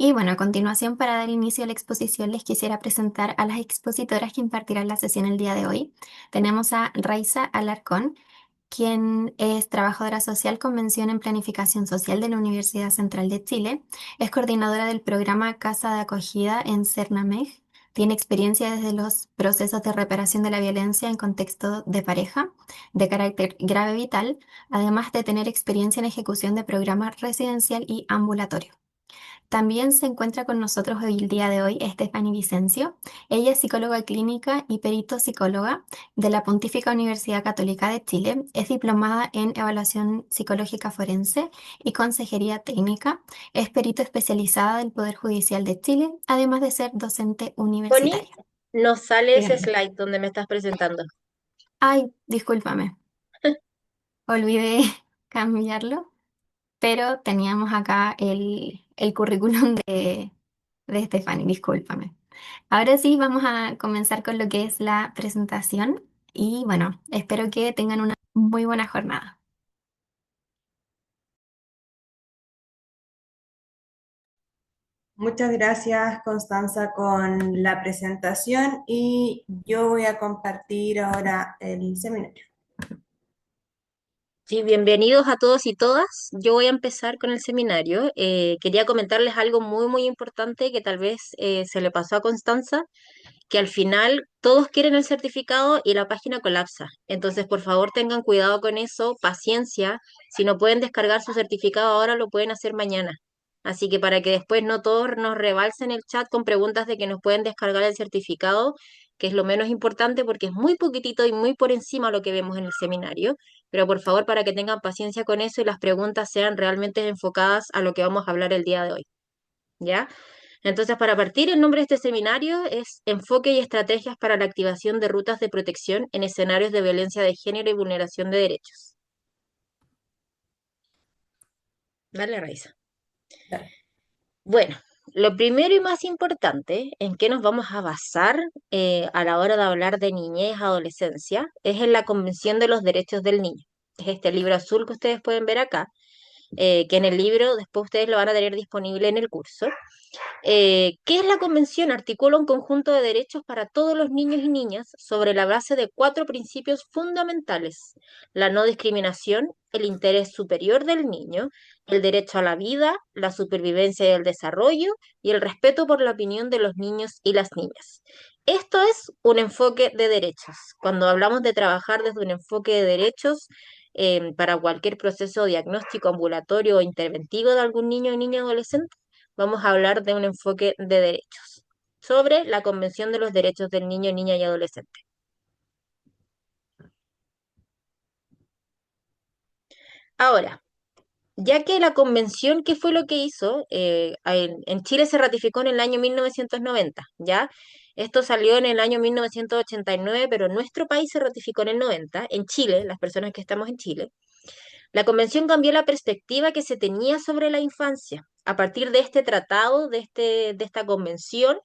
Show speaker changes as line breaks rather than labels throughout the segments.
Y bueno, a continuación, para dar inicio a la exposición, les quisiera presentar a las expositoras que impartirán la sesión el día de hoy. Tenemos a Raiza Alarcón, quien es trabajadora social con mención en planificación social de la Universidad Central de Chile. Es coordinadora del programa Casa de Acogida en Cernameg. Tiene experiencia desde los procesos de reparación de la violencia en contexto de pareja, de carácter grave vital, además de tener experiencia en ejecución de programas residencial y ambulatorio. También se encuentra con nosotros hoy, el día de hoy, Stephanie Vicencio. Ella es psicóloga clínica y perito psicóloga de la Pontífica Universidad Católica de Chile. Es diplomada en evaluación psicológica forense y consejería técnica. Es perito especializada del Poder Judicial de Chile, además de ser docente
Connie,
universitaria.
no sale ese
Dígame.
slide donde me estás presentando.
Ay, discúlpame, olvidé cambiarlo, pero teníamos acá el currículum de Stephanie, discúlpame. Ahora sí, vamos a comenzar con lo que es la presentación y bueno, espero que tengan una muy buena jornada.
Muchas gracias, Constanza, con la presentación y yo voy a compartir ahora el seminario.
Sí, bienvenidos a todos y todas. Yo voy a empezar con el seminario. Quería comentarles algo muy importante que tal vez se le pasó a Constanza, que al final todos quieren el certificado y la página colapsa. Entonces, por favor, tengan cuidado con eso, paciencia. Si no pueden descargar su certificado ahora, lo pueden hacer mañana. Así que para que después no todos nos rebalsen el chat con preguntas de que nos pueden descargar el certificado, que es lo menos importante porque es muy poquitito y muy por encima lo que vemos en el seminario. Pero por favor, para que tengan paciencia con eso y las preguntas sean realmente enfocadas a lo que vamos a hablar el día de hoy. ¿Ya? Entonces, para partir, el nombre de este seminario es Enfoque y estrategias para la activación de rutas de protección en escenarios de violencia de género y vulneración de derechos. Dale, Raiza. Bueno, lo primero y más importante en qué nos vamos a basar a la hora de hablar de niñez, adolescencia, es en la Convención de los Derechos del Niño. Es este libro azul que ustedes pueden ver acá, que en el libro después ustedes lo van a tener disponible en el curso. ¿Qué es la Convención? Articula un conjunto de derechos para todos los niños y niñas sobre la base de cuatro principios fundamentales: la no discriminación, el interés superior del niño, el derecho a la vida, la supervivencia y el desarrollo, y el respeto por la opinión de los niños y las niñas. Esto es un enfoque de derechos. Cuando hablamos de trabajar desde un enfoque de derechos, para cualquier proceso diagnóstico ambulatorio o interventivo de algún niño o niña adolescente, vamos a hablar de un enfoque de derechos sobre la Convención de los Derechos del Niño, Niña y Adolescente. Ahora, ya que la convención, ¿qué fue lo que hizo? En Chile se ratificó en el año 1990, ¿ya? Esto salió en el año 1989, pero en nuestro país se ratificó en el 90, en Chile, las personas que estamos en Chile. La convención cambió la perspectiva que se tenía sobre la infancia. A partir de este tratado, de esta convención,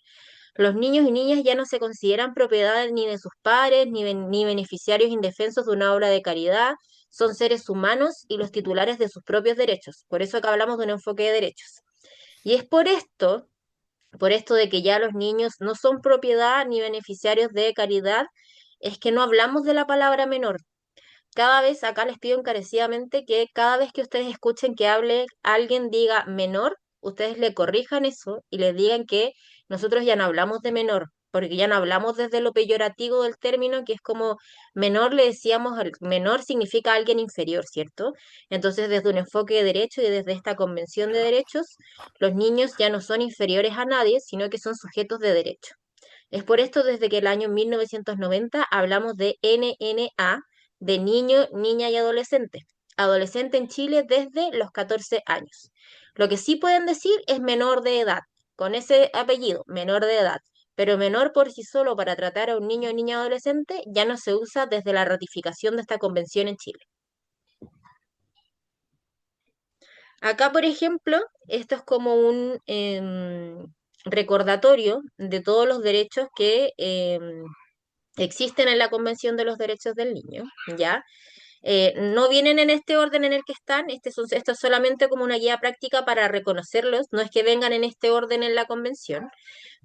los niños y niñas ya no se consideran propiedad ni de sus padres, ni beneficiarios indefensos de una obra de caridad, son seres humanos y los titulares de sus propios derechos. Por eso acá hablamos de un enfoque de derechos. Y es por esto de que ya los niños no son propiedad ni beneficiarios de caridad, es que no hablamos de la palabra menor. Cada vez acá les pido encarecidamente que cada vez que ustedes escuchen que hable alguien diga menor, ustedes le corrijan eso y les digan que nosotros ya no hablamos de menor, porque ya no hablamos desde lo peyorativo del término, que es como menor, le decíamos, menor significa alguien inferior, ¿cierto? Entonces, desde un enfoque de derecho y desde esta convención de derechos, los niños ya no son inferiores a nadie, sino que son sujetos de derecho. Es por esto desde que el año 1990 hablamos de NNA, de niño, niña y adolescente. Adolescente en Chile desde los 14 años. Lo que sí pueden decir es menor de edad, con ese apellido, menor de edad. Pero menor por sí solo para tratar a un niño o niña adolescente ya no se usa desde la ratificación de esta convención en Chile. Acá, por ejemplo, esto es como un recordatorio de todos los derechos que existen en la Convención de los Derechos del Niño, ¿ya? No vienen en este orden en el que están, esto es solamente como una guía práctica para reconocerlos, no es que vengan en este orden en la convención,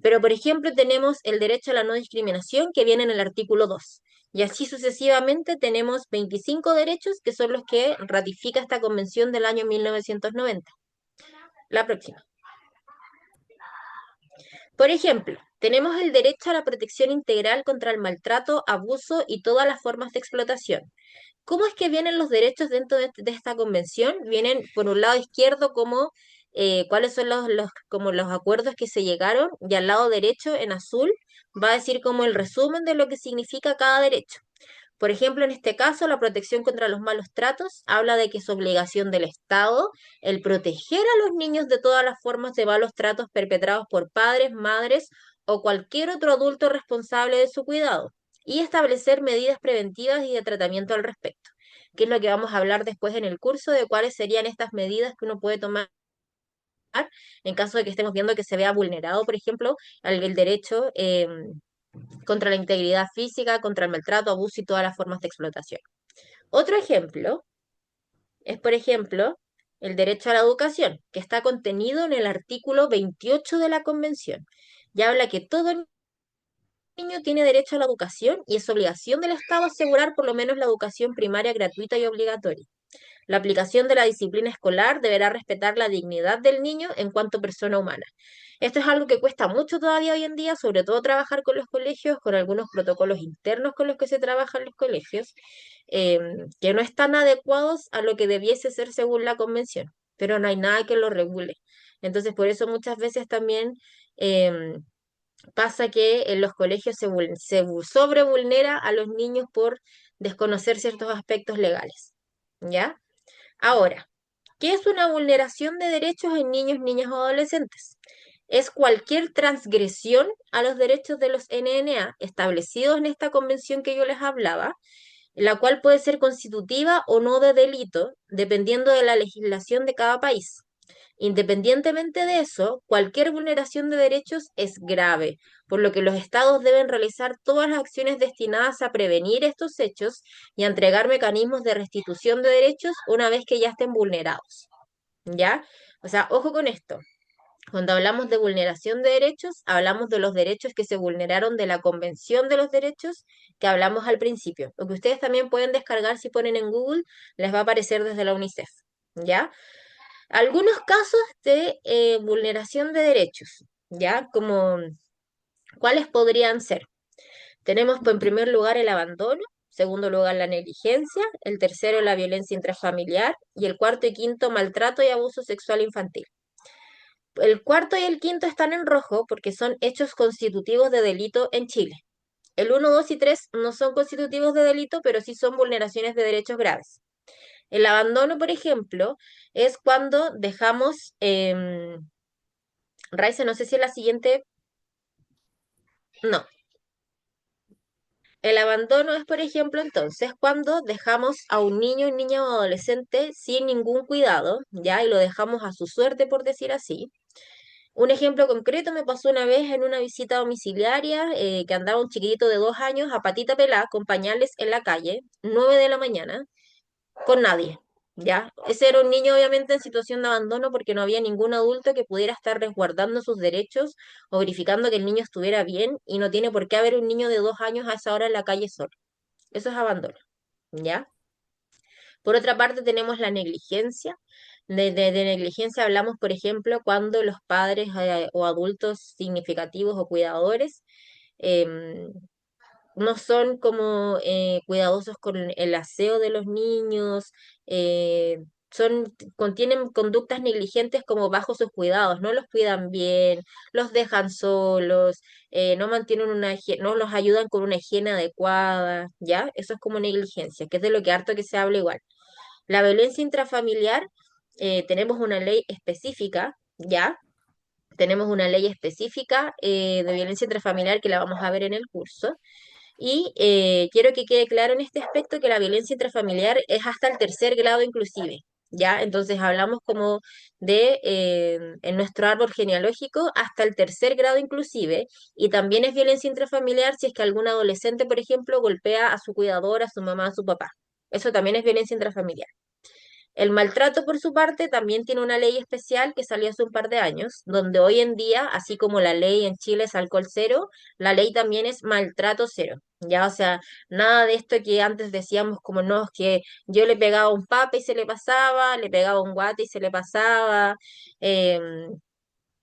pero por ejemplo tenemos el derecho a la no discriminación que viene en el artículo 2. Y así sucesivamente tenemos 25 derechos que son los que ratifica esta convención del año 1990. La próxima. Por ejemplo, tenemos el derecho a la protección integral contra el maltrato, abuso y todas las formas de explotación. ¿Cómo es que vienen los derechos dentro de esta convención? Vienen por un lado izquierdo como cuáles son como los acuerdos que se llegaron y al lado derecho en azul va a decir como el resumen de lo que significa cada derecho. Por ejemplo, en este caso, la protección contra los malos tratos habla de que es obligación del Estado el proteger a los niños de todas las formas de malos tratos perpetrados por padres, madres o cualquier otro adulto responsable de su cuidado y establecer medidas preventivas y de tratamiento al respecto, que es lo que vamos a hablar después en el curso de cuáles serían estas medidas que uno puede tomar en caso de que estemos viendo que se vea vulnerado, por ejemplo, el derecho contra la integridad física, contra el maltrato, abuso y todas las formas de explotación. Otro ejemplo es, por ejemplo, el derecho a la educación, que está contenido en el artículo 28 de la Convención, y habla que todo niño tiene derecho a la educación y es obligación del Estado asegurar por lo menos la educación primaria gratuita y obligatoria. La aplicación de la disciplina escolar deberá respetar la dignidad del niño en cuanto persona humana. Esto es algo que cuesta mucho todavía hoy en día, sobre todo trabajar con los colegios, con algunos protocolos internos con los que se trabaja en los colegios, que no están adecuados a lo que debiese ser según la convención, pero no hay nada que lo regule. Entonces, por eso muchas veces también pasa que en los colegios se sobrevulnera a los niños por desconocer ciertos aspectos legales. ¿Ya? Ahora, ¿qué es una vulneración de derechos en niños, niñas o adolescentes? Es cualquier transgresión a los derechos de los NNA establecidos en esta convención que yo les hablaba, la cual puede ser constitutiva o no de delito, dependiendo de la legislación de cada país. Independientemente de eso, cualquier vulneración de derechos es grave, por lo que los estados deben realizar todas las acciones destinadas a prevenir estos hechos y a entregar mecanismos de restitución de derechos una vez que ya estén vulnerados. ¿Ya? O sea, ojo con esto. Cuando hablamos de vulneración de derechos, hablamos de los derechos que se vulneraron de la Convención de los Derechos que hablamos al principio. Lo que ustedes también pueden descargar si ponen en Google, les va a aparecer desde la UNICEF. ¿Ya? Algunos casos de vulneración de derechos, ¿ya? Como, ¿cuáles podrían ser? Tenemos, pues, en primer lugar, el abandono, segundo lugar, la negligencia, el tercero, la violencia intrafamiliar, y el cuarto y quinto, maltrato y abuso sexual infantil. El cuarto y el quinto están en rojo porque son hechos constitutivos de delito en Chile. El uno, 2 y 3 no son constitutivos de delito, pero sí son vulneraciones de derechos graves. El abandono, por ejemplo, es cuando dejamos, Raiza, no sé si es la siguiente, no. El abandono es, por ejemplo, entonces, cuando dejamos a un niño, niña o adolescente sin ningún cuidado, ¿ya? Y lo dejamos a su suerte, por decir así. Un ejemplo concreto me pasó una vez en una visita domiciliaria, que andaba un chiquitito de 2 años a patita pelada con pañales en la calle, 9 de la mañana, con nadie, ¿ya? Ese era un niño obviamente en situación de abandono porque no había ningún adulto que pudiera estar resguardando sus derechos o verificando que el niño estuviera bien y no tiene por qué haber un niño de 2 años a esa hora en la calle solo. Eso es abandono, ¿ya? Por otra parte tenemos la negligencia. De negligencia hablamos, por ejemplo, cuando los padres o adultos significativos o cuidadores em, no son como cuidadosos con el aseo de los niños, contienen conductas negligentes como bajo sus cuidados, no los cuidan bien, los dejan solos, no mantienen no los ayudan con una higiene adecuada, ¿ya? Eso es como negligencia, que es de lo que harto que se habla igual. La violencia intrafamiliar, tenemos una ley específica, ¿ya? Tenemos una ley específica de violencia intrafamiliar que la vamos a ver en el curso. Y quiero que quede claro en este aspecto que la violencia intrafamiliar es hasta el tercer grado inclusive, ¿ya? Entonces hablamos como de, en nuestro árbol genealógico, hasta el tercer grado inclusive, y también es violencia intrafamiliar si es que algún adolescente, por ejemplo, golpea a su cuidador, a su mamá, a su papá. Eso también es violencia intrafamiliar. El maltrato, por su parte, también tiene una ley especial que salió hace un par de años, donde hoy en día, así como la ley en Chile es alcohol cero, la ley también es maltrato cero. Ya, o sea, nada de esto que antes decíamos como no, es que yo le pegaba a un papa y se le pasaba, le pegaba a un guate y se le pasaba, em,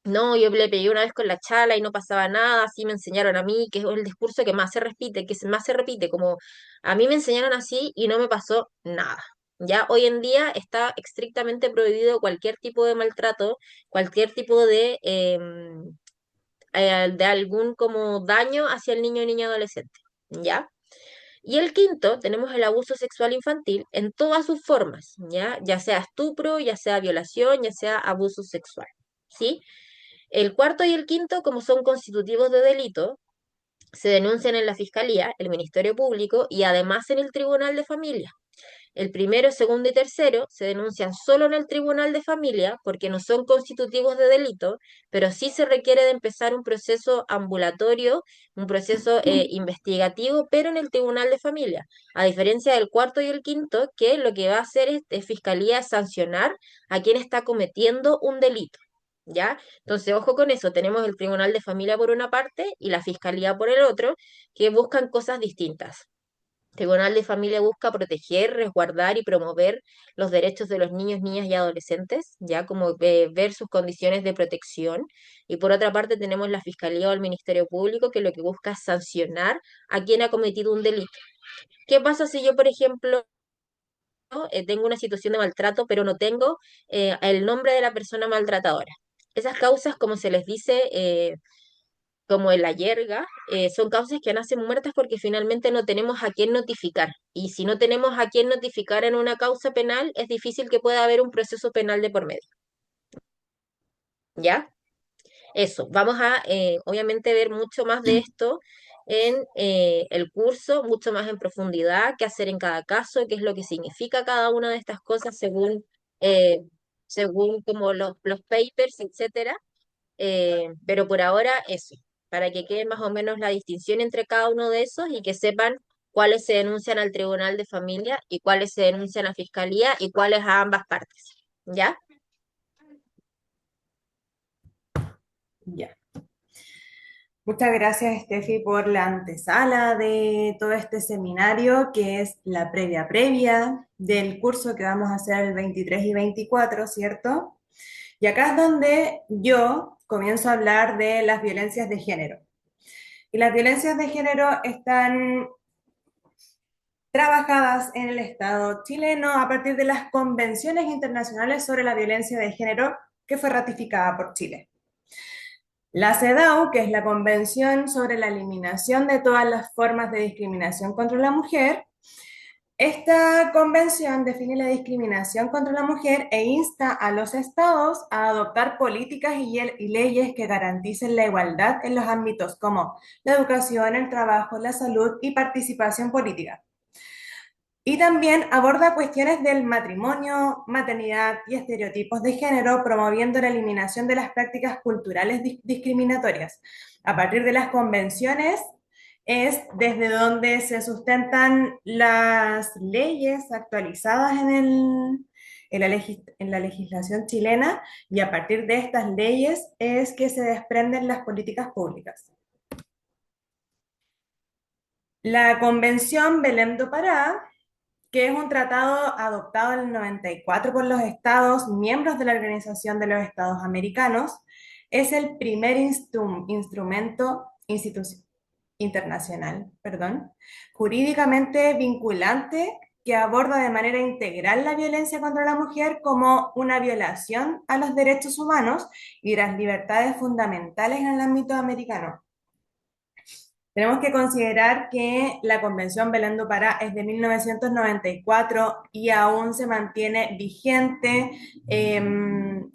no, yo le pegué una vez con la chala y no pasaba nada, así me enseñaron a mí, que es el discurso que más se repite, más se repite, como a mí me enseñaron así y no me pasó nada. Ya hoy en día está estrictamente prohibido cualquier tipo de maltrato, cualquier tipo de algún como daño hacia el niño o niña adolescente. ¿Ya? Y el quinto, tenemos el abuso sexual infantil en todas sus formas, ¿ya? Ya sea estupro, ya sea violación, ya sea abuso sexual. ¿Sí? El cuarto y el quinto, como son constitutivos de delito, se denuncian en la Fiscalía, el Ministerio Público y además en el Tribunal de Familia. El primero, segundo y tercero se denuncian solo en el Tribunal de Familia porque no son constitutivos de delito, pero sí se requiere de empezar un proceso ambulatorio, un proceso investigativo, pero en el Tribunal de Familia. A diferencia del cuarto y el quinto, que lo que va a hacer Fiscalía es sancionar a quien está cometiendo un delito. ¿Ya? Entonces, ojo con eso, tenemos el Tribunal de Familia por una parte y la Fiscalía por el otro, que buscan cosas distintas. Tribunal de Familia busca proteger, resguardar y promover los derechos de los niños, niñas y adolescentes, ya como ver sus condiciones de protección. Y por otra parte tenemos la Fiscalía o el Ministerio Público que lo que busca es sancionar a quien ha cometido un delito. ¿Qué pasa si yo, por ejemplo, tengo una situación de maltrato, pero no tengo el nombre de la persona maltratadora? Esas causas, como se les dice, como en la yerga, son causas que nacen muertas porque finalmente no tenemos a quién notificar. Y si no tenemos a quién notificar en una causa penal, es difícil que pueda haber un proceso penal de por medio. ¿Ya? Eso, vamos a obviamente ver mucho más de esto en el curso, mucho más en profundidad, qué hacer en cada caso, qué es lo que significa cada una de estas cosas eh, según como los papers, etcétera. Pero por ahora eso, para que quede más o menos la distinción entre cada uno de esos y que sepan cuáles se denuncian al Tribunal de Familia y cuáles se denuncian a Fiscalía y cuáles a ambas partes. ¿Ya?
Ya. Muchas gracias, Steffi, por la antesala de todo este seminario, que es la previa del curso que vamos a hacer el 23 y 24, ¿cierto? Y acá es donde yo comienzo a hablar de las violencias de género. Y las violencias de género están trabajadas en el Estado chileno a partir de las convenciones internacionales sobre la violencia de género que fue ratificada por Chile. La CEDAW, que es la Convención sobre la Eliminación de todas las formas de discriminación contra la mujer, esta convención define la discriminación contra la mujer e insta a los estados a adoptar políticas y leyes que garanticen la igualdad en los ámbitos como la educación, el trabajo, la salud y participación política. Y también aborda cuestiones del matrimonio, maternidad y estereotipos de género, promoviendo la eliminación de las prácticas culturales discriminatorias. A partir de las convenciones es desde donde se sustentan las leyes actualizadas en la legislación chilena y a partir de estas leyes es que se desprenden las políticas públicas. La Convención Belém do Pará, que es un tratado adoptado en el 94 por los estados miembros de la Organización de los Estados Americanos, es el primer instrumento internacional, jurídicamente vinculante que aborda de manera integral la violencia contra la mujer como una violación a los derechos humanos y las libertades fundamentales en el ámbito americano. Tenemos que considerar que la Convención Belém do Pará es de 1994 y aún se mantiene vigente en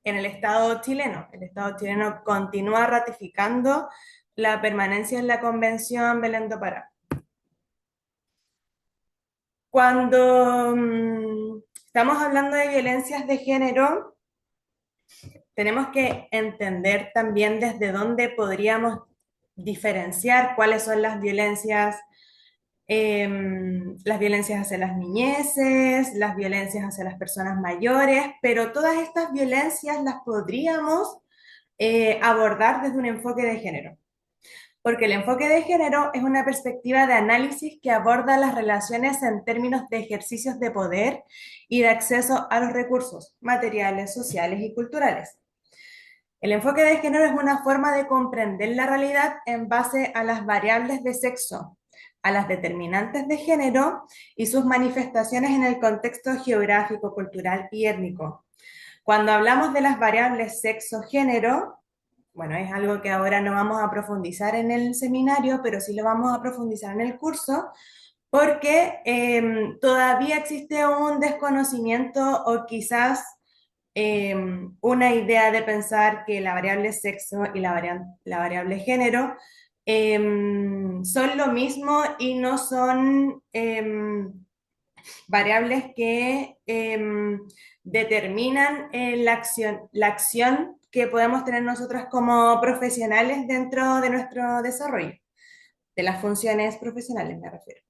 el Estado chileno. El Estado chileno continúa ratificando la permanencia en la Convención Belém do Pará. Cuando estamos hablando de violencias de género, tenemos que entender también desde dónde podríamos diferenciar cuáles son las violencias las violencias hacia las niñeces, las violencias hacia las personas mayores, pero todas estas violencias las podríamos abordar desde un enfoque de género. Porque el enfoque de género es una perspectiva de análisis que aborda las relaciones en términos de ejercicios de poder y de acceso a los recursos materiales, sociales y culturales. El enfoque de género es una forma de comprender la realidad en base a las variables de sexo, a las determinantes de género y sus manifestaciones en el contexto geográfico, cultural y étnico. Cuando hablamos de las variables sexo-género, bueno, es algo que ahora no vamos a profundizar en el seminario, pero sí lo vamos a profundizar en el curso, porque todavía existe un desconocimiento o quizás una idea de pensar que la variable sexo y la variable género son lo mismo y no son variables que determinan la acción que podemos tener nosotras como profesionales dentro de nuestro desarrollo, de las funciones profesionales me refiero.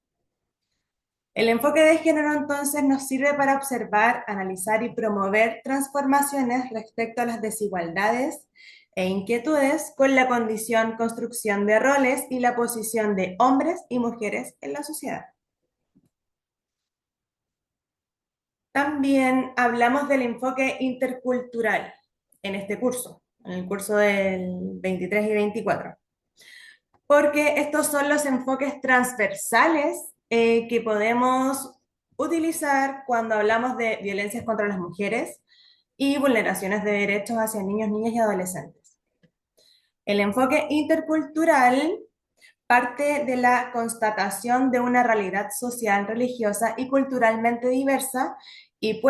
El enfoque de género entonces nos sirve para observar, analizar y promover transformaciones respecto a las desigualdades e inquietudes con la condición, construcción de roles y la posición de hombres y mujeres en la sociedad. También hablamos del enfoque intercultural en este curso, en el curso del 23 y 24, porque estos son los enfoques transversales que podemos utilizar cuando hablamos de violencias contra las mujeres y vulneraciones de derechos hacia niños, niñas y adolescentes. El enfoque intercultural parte de la constatación de una realidad social, religiosa y culturalmente diversa y,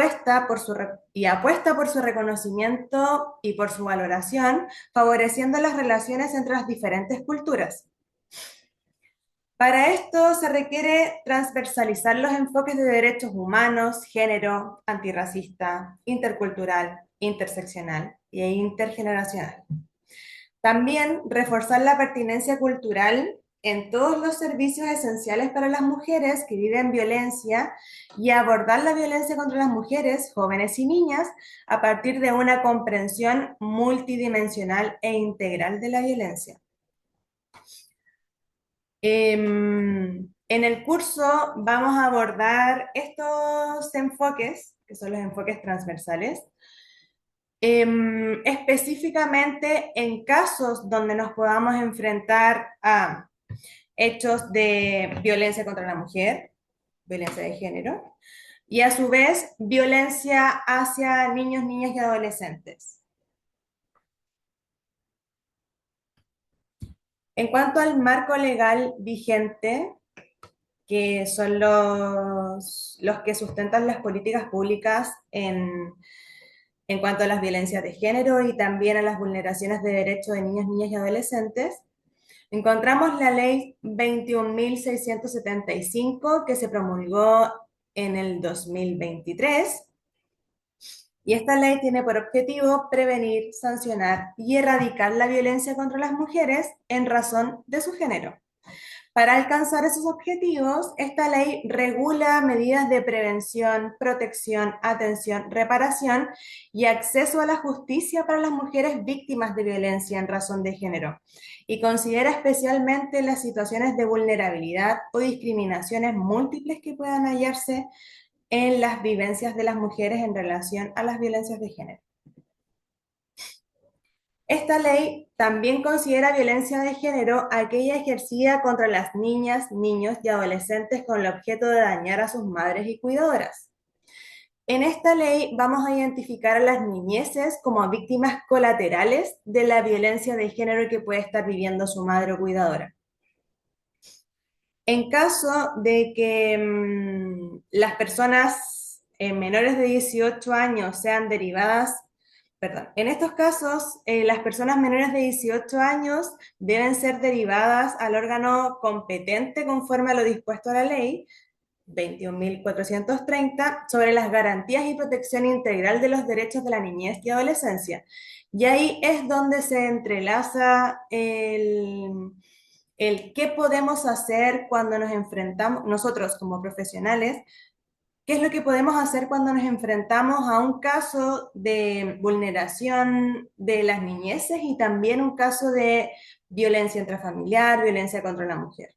y apuesta por su reconocimiento y por su valoración, favoreciendo las relaciones entre las diferentes culturas. Para esto se requiere transversalizar los enfoques de derechos humanos, género, antirracista, intercultural, interseccional e intergeneracional. También reforzar la pertinencia cultural en todos los servicios esenciales para las mujeres que viven violencia y abordar la violencia contra las mujeres, jóvenes y niñas a partir de una comprensión multidimensional e integral de la violencia. En el curso vamos a abordar estos enfoques, que son los enfoques transversales, específicamente en casos donde nos podamos enfrentar a hechos de violencia contra la mujer, violencia de género, y a su vez violencia hacia niños, niñas y adolescentes. En cuanto al marco legal vigente, que son los que sustentan las políticas públicas en cuanto a las violencias de género y también a las vulneraciones de derechos de niños, niñas y adolescentes, encontramos la ley 21.675 que se promulgó en el 2023 y esta ley tiene por objetivo prevenir, sancionar y erradicar la violencia contra las mujeres en razón de su género. Para alcanzar esos objetivos, esta ley regula medidas de prevención, protección, atención, reparación y acceso a la justicia para las mujeres víctimas de violencia en razón de género y considera especialmente las situaciones de vulnerabilidad o discriminaciones múltiples que puedan hallarse en las vivencias de las mujeres en relación a las violencias de género. Esta ley también considera violencia de género aquella ejercida contra las niñas, niños y adolescentes con el objeto de dañar a sus madres y cuidadoras. En esta ley vamos a identificar a las niñeces como víctimas colaterales de la violencia de género que puede estar viviendo su madre o cuidadora. En caso de que las personas menores de 18 años sean derivadas. Perdón. En estos casos, las personas menores de 18 años deben ser derivadas al órgano competente conforme a lo dispuesto a la ley 21.430 sobre las garantías y protección integral de los derechos de la niñez y adolescencia. Y ahí es donde se entrelaza el qué podemos hacer cuando nos enfrentamos, nosotros como profesionales, qué es lo que podemos hacer cuando nos enfrentamos a un caso de vulneración de las niñeces y también un caso de violencia intrafamiliar, violencia contra la mujer.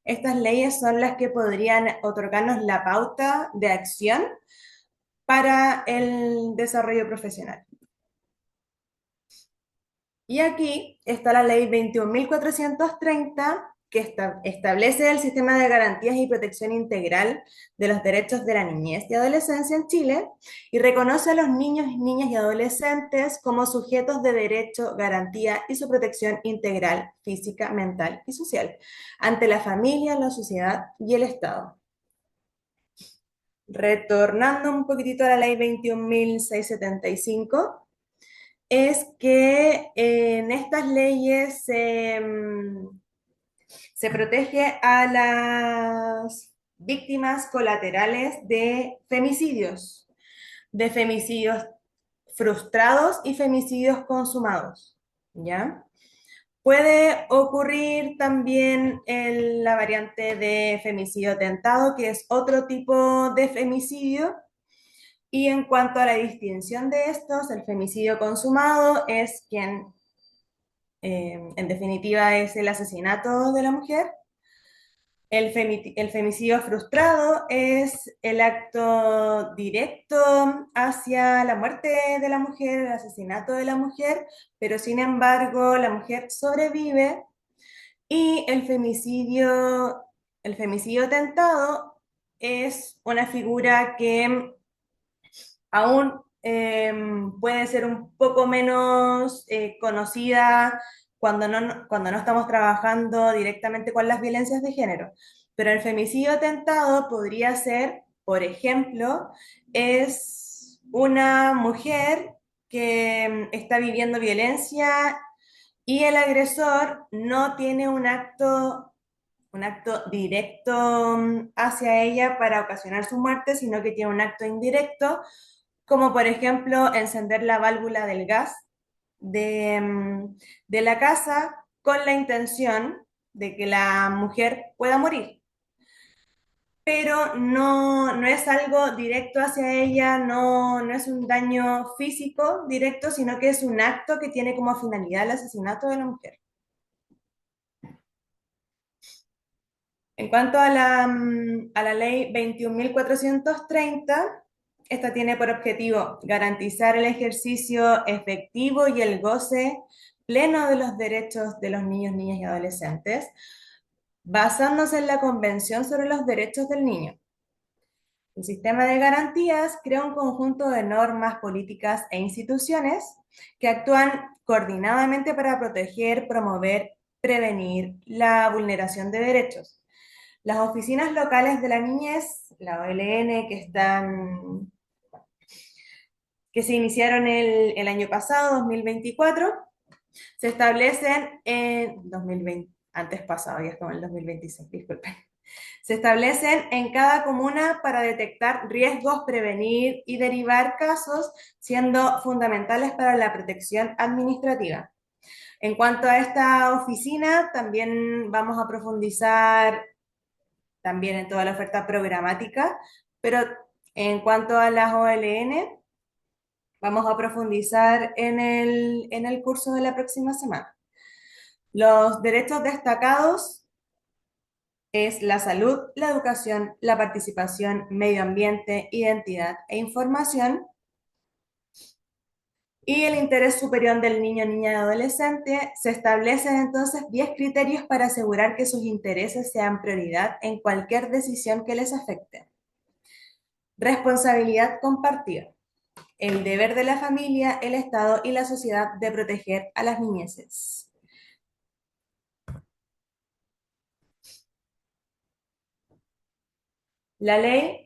Estas leyes son las que podrían otorgarnos la pauta de acción para el desarrollo profesional. Y aquí está la ley 21.430 que establece el sistema de garantías y protección integral de los derechos de la niñez y adolescencia en Chile y reconoce a los niños, niñas y adolescentes como sujetos de derecho, garantía y su protección integral, física, mental y social, ante la familia, la sociedad y el Estado. Retornando un poquitito a la ley 21.675, es que en estas leyes se protege a las víctimas colaterales de femicidios frustrados y femicidios consumados, ¿ya? Puede ocurrir también en la variante de femicidio tentado, que es otro tipo de femicidio. Y en cuanto a la distinción de estos, el femicidio consumado es quien, en definitiva, es el asesinato de la mujer. El femicidio frustrado es el acto directo hacia la muerte de la mujer, el asesinato de la mujer, pero sin embargo la mujer sobrevive. Y el femicidio tentado es una figura que aún puede ser un poco menos conocida cuando no estamos trabajando directamente con las violencias de género. Pero el femicidio atentado podría ser, por ejemplo, es una mujer que está viviendo violencia y el agresor no tiene un acto directo hacia ella para ocasionar su muerte, sino que tiene un acto indirecto como por ejemplo encender la válvula del gas de la casa con la intención de que la mujer pueda morir. Pero no es algo directo hacia ella, no es un daño físico directo, sino que es un acto que tiene como finalidad el asesinato de la mujer. En cuanto a la ley 21.430, esta tiene por objetivo garantizar el ejercicio efectivo y el goce pleno de los derechos de los niños, niñas y adolescentes, basándose en la Convención sobre los Derechos del Niño. El sistema de garantías crea un conjunto de normas, políticas e instituciones que actúan coordinadamente para proteger, promover, prevenir la vulneración de derechos. Las oficinas locales de la niñez, la OLN, que se iniciaron el año pasado, 2024, se establecen en 2020, antes pasado, ya estamos en el 2026, disculpen. Se establecen en cada comuna para detectar riesgos, prevenir y derivar casos, siendo fundamentales para la protección administrativa. En cuanto a esta oficina, también vamos a profundizar también en toda la oferta programática, pero en cuanto a las OLN, vamos a profundizar en el curso de la próxima semana. Los derechos destacados es la salud, la educación, la participación, medio ambiente, identidad e información. Y el interés superior del niño, niña y adolescente, se establecen entonces 10 criterios para asegurar que sus intereses sean prioridad en cualquier decisión que les afecte. Responsabilidad compartida. El deber de la familia, el Estado y la sociedad de proteger a las niñeces. La ley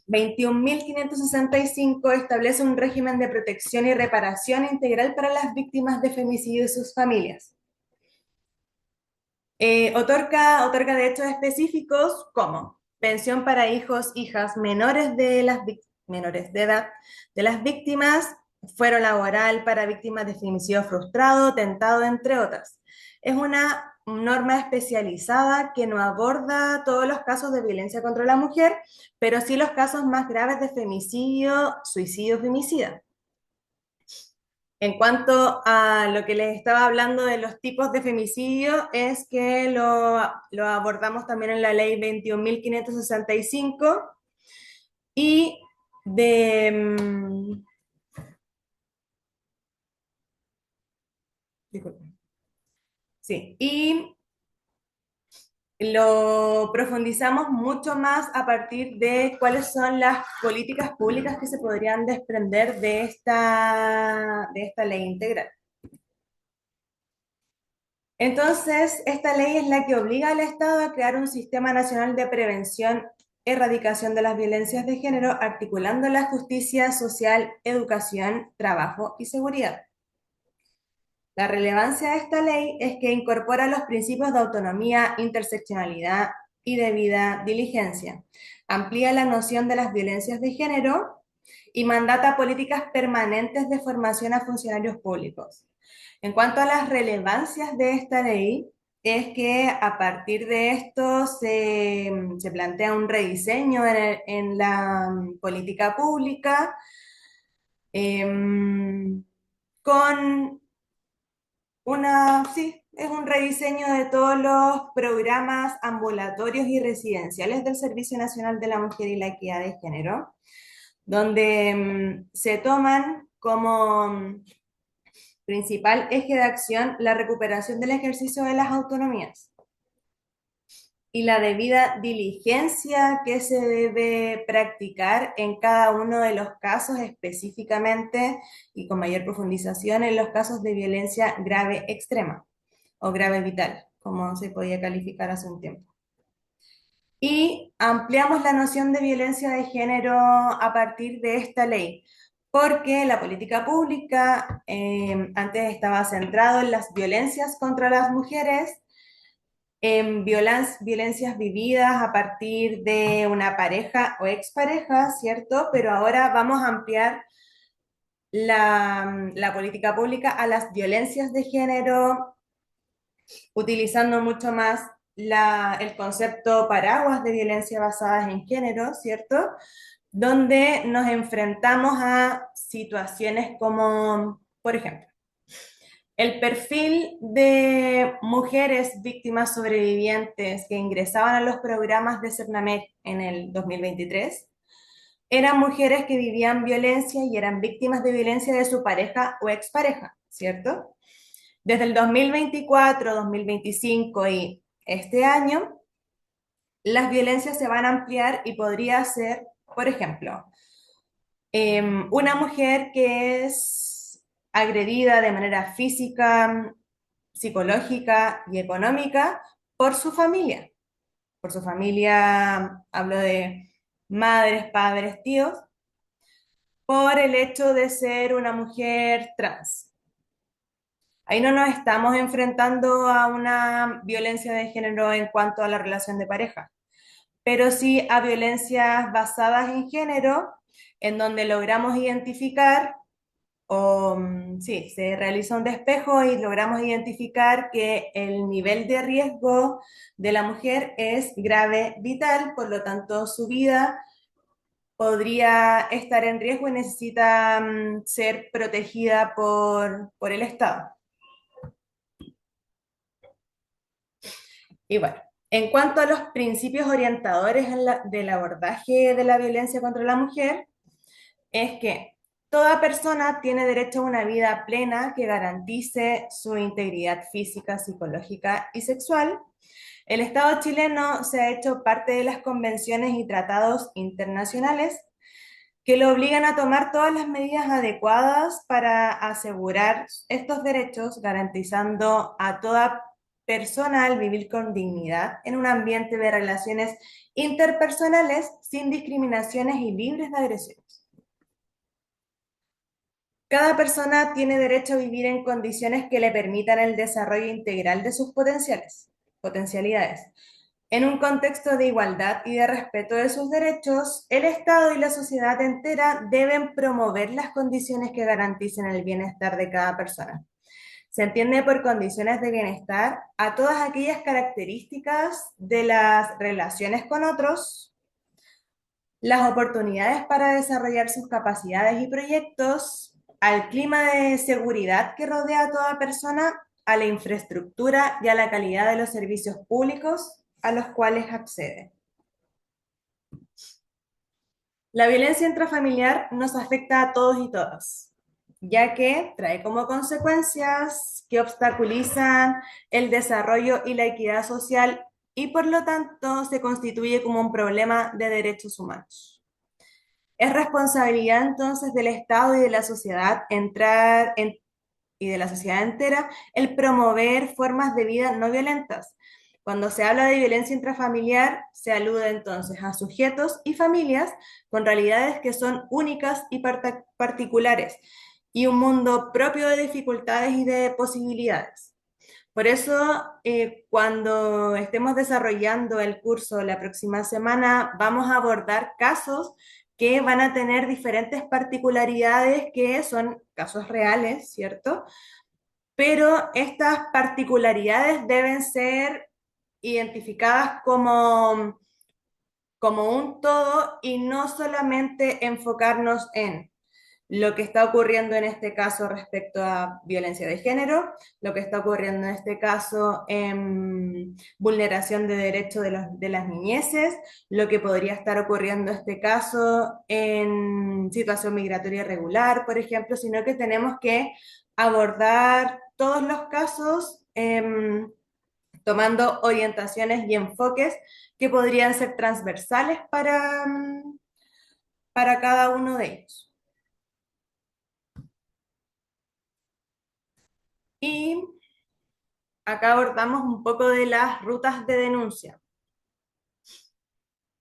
21.565 establece un régimen de protección y reparación integral para las víctimas de femicidio y sus familias. Otorga derechos específicos como pensión para hijos, hijas menores de edad de las víctimas fuero laboral para víctimas de femicidio frustrado, tentado, entre otras. Es una norma especializada que no aborda todos los casos de violencia contra la mujer, pero sí los casos más graves de femicidio, suicidio, femicida. En cuanto a lo que les estaba hablando de los tipos de femicidio, es que lo abordamos también en la ley 21.565 y de... disculpen. Sí, y lo profundizamos mucho más a partir de cuáles son las políticas públicas que se podrían desprender de esta ley integral. Entonces, esta ley es la que obliga al Estado a crear un sistema nacional de prevención, erradicación de las violencias de género, articulando la justicia social, educación, trabajo y seguridad. La relevancia de esta ley es que incorpora los principios de autonomía, interseccionalidad y debida diligencia, amplía la noción de las violencias de género y mandata políticas permanentes de formación a funcionarios públicos. En cuanto a las relevancias de esta ley, es que a partir de esto se plantea un rediseño en la política pública con sí, es un rediseño de todos los programas ambulatorios y residenciales del Servicio Nacional de la Mujer y la Equidad de Género, donde se toman como principal eje de acción la recuperación del ejercicio de las autonomías y la debida diligencia que se debe practicar en cada uno de los casos específicamente y con mayor profundización en los casos de violencia grave extrema o grave vital, como se podía calificar hace un tiempo. Y ampliamos la noción de violencia de género a partir de esta ley, porque la política pública antes estaba centrado en las violencias contra las mujeres, en violencias vividas a partir de una pareja o expareja, ¿cierto? Pero ahora vamos a ampliar la política pública a las violencias de género, utilizando mucho más el concepto paraguas de violencia basada en género, ¿cierto? Donde nos enfrentamos a situaciones como, por ejemplo, el perfil de mujeres víctimas sobrevivientes que ingresaban a los programas de Cernamec en el 2023 eran mujeres que vivían violencia y eran víctimas de violencia de su pareja o expareja, ¿cierto? Desde el 2024, 2025 y este año, las violencias se van a ampliar y podría ser, por ejemplo, una mujer que es agredida de manera física, psicológica y económica por su familia. Por su familia, hablo de madres, padres, tíos, por el hecho de ser una mujer trans. Ahí no nos estamos enfrentando a una violencia de género en cuanto a la relación de pareja, pero sí a violencias basadas en género, en donde logramos identificar, o sí, se realiza un despejo y logramos identificar que el nivel de riesgo de la mujer es grave, vital, por lo tanto su vida podría estar en riesgo y necesita ser protegida por el Estado. Y bueno, en cuanto a los principios orientadores del abordaje de la violencia contra la mujer, es que toda persona tiene derecho a una vida plena que garantice su integridad física, psicológica y sexual. El Estado chileno se ha hecho parte de las convenciones y tratados internacionales que lo obligan a tomar todas las medidas adecuadas para asegurar estos derechos, garantizando a toda persona el vivir con dignidad en un ambiente de relaciones interpersonales sin discriminaciones y libres de agresiones. Cada persona tiene derecho a vivir en condiciones que le permitan el desarrollo integral de sus potencialidades. En un contexto de igualdad y de respeto de sus derechos, el Estado y la sociedad entera deben promover las condiciones que garanticen el bienestar de cada persona. Se entiende por condiciones de bienestar a todas aquellas características de las relaciones con otros, las oportunidades para desarrollar sus capacidades y proyectos, al clima de seguridad que rodea a toda persona, a la infraestructura y a la calidad de los servicios públicos a los cuales accede. La violencia intrafamiliar nos afecta a todos y todas, ya que trae como consecuencias que obstaculizan el desarrollo y la equidad social y por lo tanto se constituye como un problema de derechos humanos. Es responsabilidad entonces del Estado y de la sociedad y de la sociedad entera el promover formas de vida no violentas. Cuando se habla de violencia intrafamiliar, se alude entonces a sujetos y familias con realidades que son únicas y particulares y un mundo propio de dificultades y de posibilidades. Por eso, cuando estemos desarrollando el curso la próxima semana, vamos a abordar casos que van a tener diferentes particularidades que son casos reales, ¿cierto? Pero estas particularidades deben ser identificadas como un todo y no solamente enfocarnos en lo que está ocurriendo en este caso respecto a violencia de género, lo que está ocurriendo en este caso en vulneración de derechos de las niñeces, lo que podría estar ocurriendo en este caso en situación migratoria irregular, por ejemplo, sino que tenemos que abordar todos los casos tomando orientaciones y enfoques que podrían ser transversales para cada uno de ellos. Y acá abordamos un poco de las rutas de denuncia.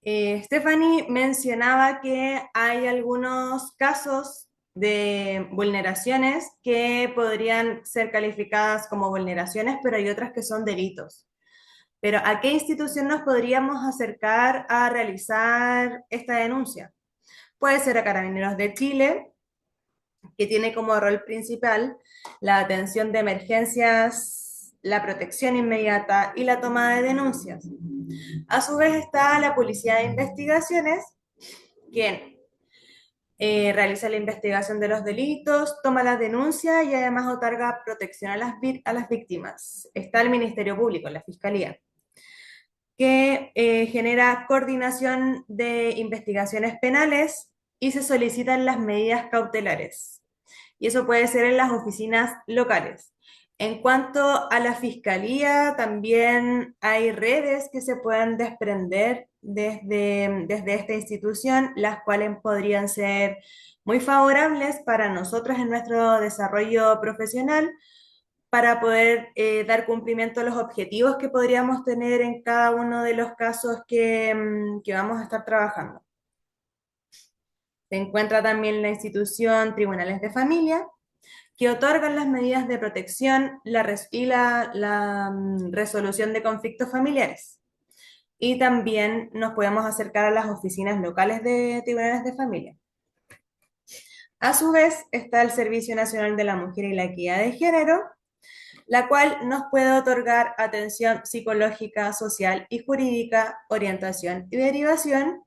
Stephanie mencionaba que hay algunos casos de vulneraciones que podrían ser calificadas como vulneraciones, pero hay otras que son delitos. Pero ¿a qué institución nos podríamos acercar a realizar esta denuncia? Puede ser a Carabineros de Chile, que tiene como rol principal la atención de emergencias, la protección inmediata y la toma de denuncias. A su vez está la Policía de Investigaciones, quien realiza la investigación de los delitos, toma las denuncias y además otorga protección a las víctimas. Está el Ministerio Público, la Fiscalía, que genera coordinación de investigaciones penales y se solicitan las medidas cautelares. Y eso puede ser en las oficinas locales. En cuanto a la fiscalía, también hay redes que se pueden desprender desde esta institución, las cuales podrían ser muy favorables para nosotros en nuestro desarrollo profesional, para poder dar cumplimiento a los objetivos que podríamos tener en cada uno de los casos que vamos a estar trabajando. Se encuentra también la institución Tribunales de Familia, que otorgan las medidas de protección y la resolución de conflictos familiares. Y también nos podemos acercar a las oficinas locales de tribunales de familia. A su vez, está el Servicio Nacional de la Mujer y la Equidad de Género, la cual nos puede otorgar atención psicológica, social y jurídica, orientación y derivación,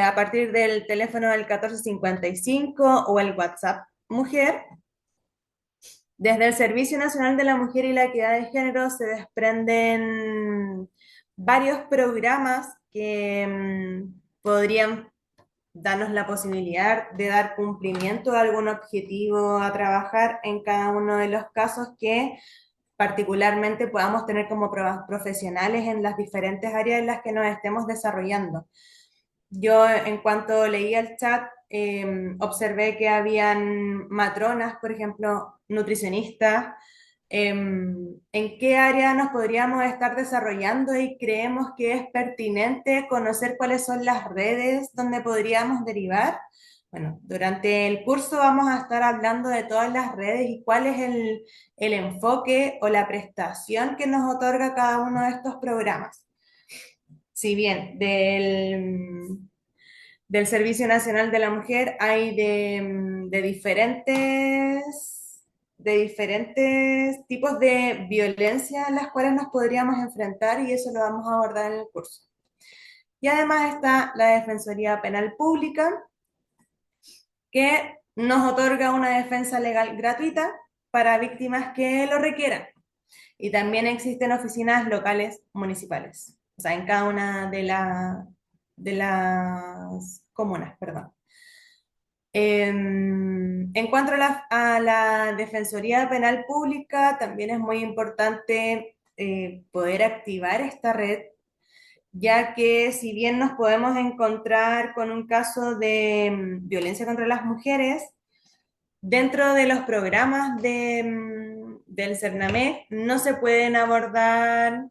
a partir del teléfono del 1455 o el WhatsApp Mujer. Desde el Servicio Nacional de la Mujer y la Equidad de Género se desprenden varios programas que podrían darnos la posibilidad de dar cumplimiento a algún objetivo a trabajar en cada uno de los casos que particularmente podamos tener como profesionales en las diferentes áreas en las que nos estemos desarrollando. Yo, en cuanto leía el chat, observé que habían matronas, por ejemplo, nutricionistas. ¿En qué área nos podríamos estar desarrollando y creemos que es pertinente conocer cuáles son las redes donde podríamos derivar? Bueno, durante el curso vamos a estar hablando de todas las redes y cuál es el enfoque o la prestación que nos otorga cada uno de estos programas. Si bien del Servicio Nacional de la Mujer hay de diferentes tipos de violencia en las cuales nos podríamos enfrentar y eso lo vamos a abordar en el curso. Y además está la Defensoría Penal Pública, que nos otorga una defensa legal gratuita para víctimas que lo requieran. Y también existen oficinas locales municipales, o sea, en cada una de las comunas, perdón. En cuanto a la Defensoría Penal Pública, también es muy importante poder activar esta red, ya que si bien nos podemos encontrar con un caso de violencia contra las mujeres, dentro de los programas del CERNAMEC no se pueden abordar,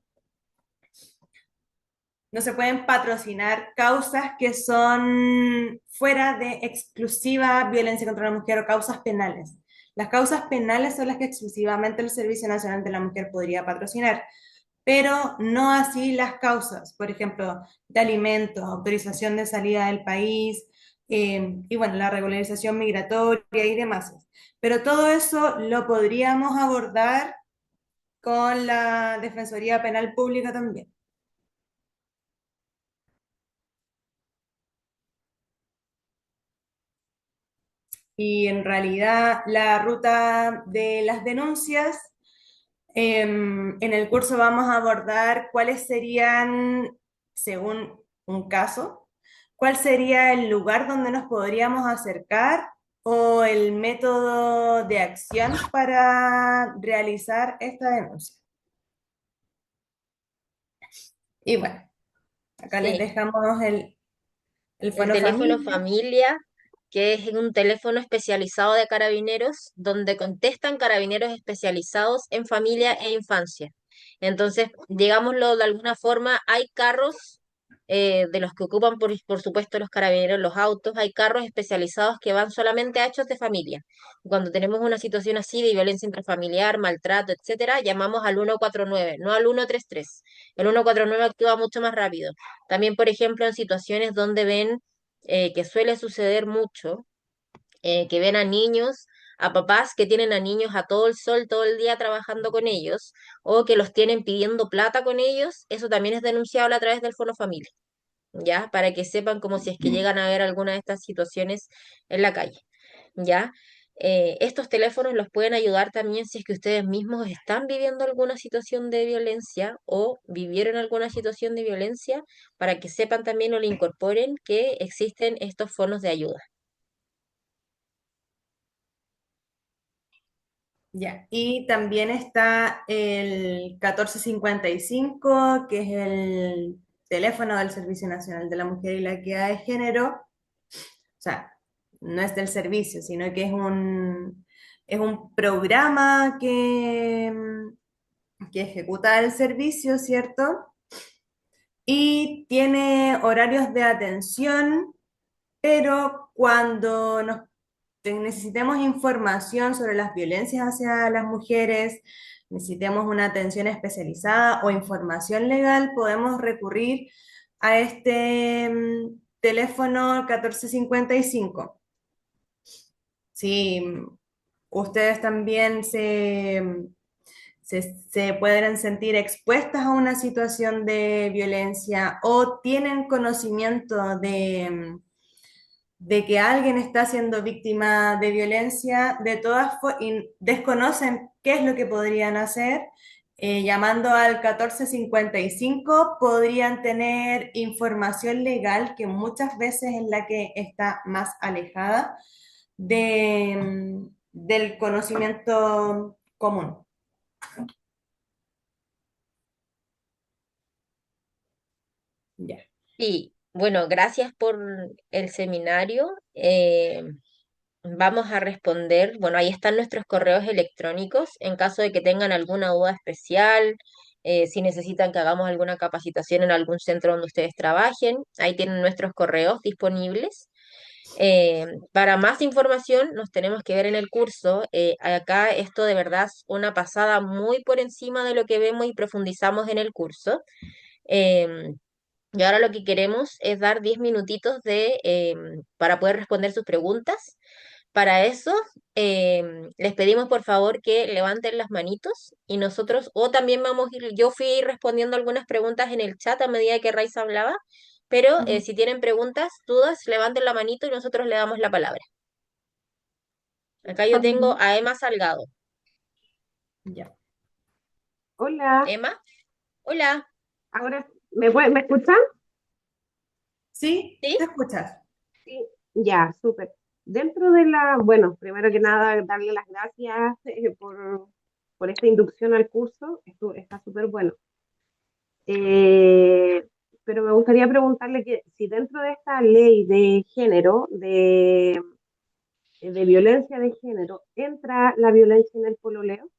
no se pueden patrocinar causas que son fuera de exclusiva violencia contra la mujer o causas penales. Las causas penales son las que exclusivamente el Servicio Nacional de la Mujer podría patrocinar, pero no así las causas, por ejemplo, de alimentos, autorización de salida del país, y bueno, la regularización migratoria y demás. Pero todo eso lo podríamos abordar con la Defensoría Penal Pública también. Y en realidad la ruta de las denuncias, en el curso vamos a abordar cuáles serían, según un caso, cuál sería el lugar donde nos podríamos acercar o el método de acción para realizar esta denuncia. Y bueno, acá les
Sí,
dejamos el
el
Fono
teléfono
Familia.
familia, que es un teléfono especializado de carabineros, donde contestan carabineros especializados en familia e infancia. Entonces, digámoslo de alguna forma, hay carros de los que ocupan, por supuesto, los carabineros, los autos, hay carros especializados que van solamente a hechos de familia. Cuando tenemos una situación así de violencia intrafamiliar, maltrato, etcétera, llamamos al 149, no al 133. El 149 actúa mucho más rápido. También, por ejemplo, en situaciones donde ven que suele suceder mucho, que ven a niños, a papás que tienen a niños a todo el sol, todo el día trabajando con ellos, o que los tienen pidiendo plata con ellos, eso también es denunciable a través del Fono Familia, ¿ya? Para que sepan como si es que llegan a ver alguna de estas situaciones en la calle, ¿ya? Estos teléfonos los pueden ayudar también si es que ustedes mismos están viviendo alguna situación de violencia o vivieron alguna situación de violencia, para que sepan también o le incorporen que existen estos fonos de ayuda.
Ya. Y también está el 1455, que es el teléfono del Servicio Nacional de la Mujer y la Equidad de Género. O sea, no es del servicio, sino que es un programa que ejecuta el servicio, ¿cierto? Y tiene horarios de atención, pero cuando necesitemos información sobre las violencias hacia las mujeres, necesitemos una atención especializada o información legal, podemos recurrir a este teléfono 1455. Si ustedes también se pueden sentir expuestas a una situación de violencia o tienen conocimiento de que alguien está siendo víctima de violencia, de todas y desconocen qué es lo que podrían hacer, llamando al 1455 podrían tener información legal que muchas veces es la que está más alejada del conocimiento común. Ya.
Y bueno, gracias por el seminario. Vamos a responder, bueno, ahí están nuestros correos electrónicos en caso de que tengan alguna duda especial, si necesitan que hagamos alguna capacitación en algún centro donde ustedes trabajen, ahí tienen nuestros correos disponibles. Para más información nos tenemos que ver en el curso. Acá esto de verdad es una pasada muy por encima de lo que vemos y profundizamos en el curso. Em, y ahora lo que queremos es dar 10 minutitos para poder responder sus preguntas. Para eso, les pedimos por favor que levanten las manitos y nosotros, o también vamos a ir, yo fui respondiendo algunas preguntas en el chat a medida que Raiza hablaba, pero
Ujú.
si tienen preguntas, dudas, levanten la manito y nosotros le damos la palabra. Acá yo tengo a Emma Salgado.
Ya.
Hola,
Emma, hola,
ahora, me escuchan?
¿Sí?
¿sí?
¿Te escuchas?
Sí, ya, súper. Dentro de bueno, primero que nada, darle las gracias por esta inducción al curso, esto está súper bueno. Eh, pero me gustaría preguntarle que si dentro de esta ley de género, de violencia de género, entra la violencia en el pololeo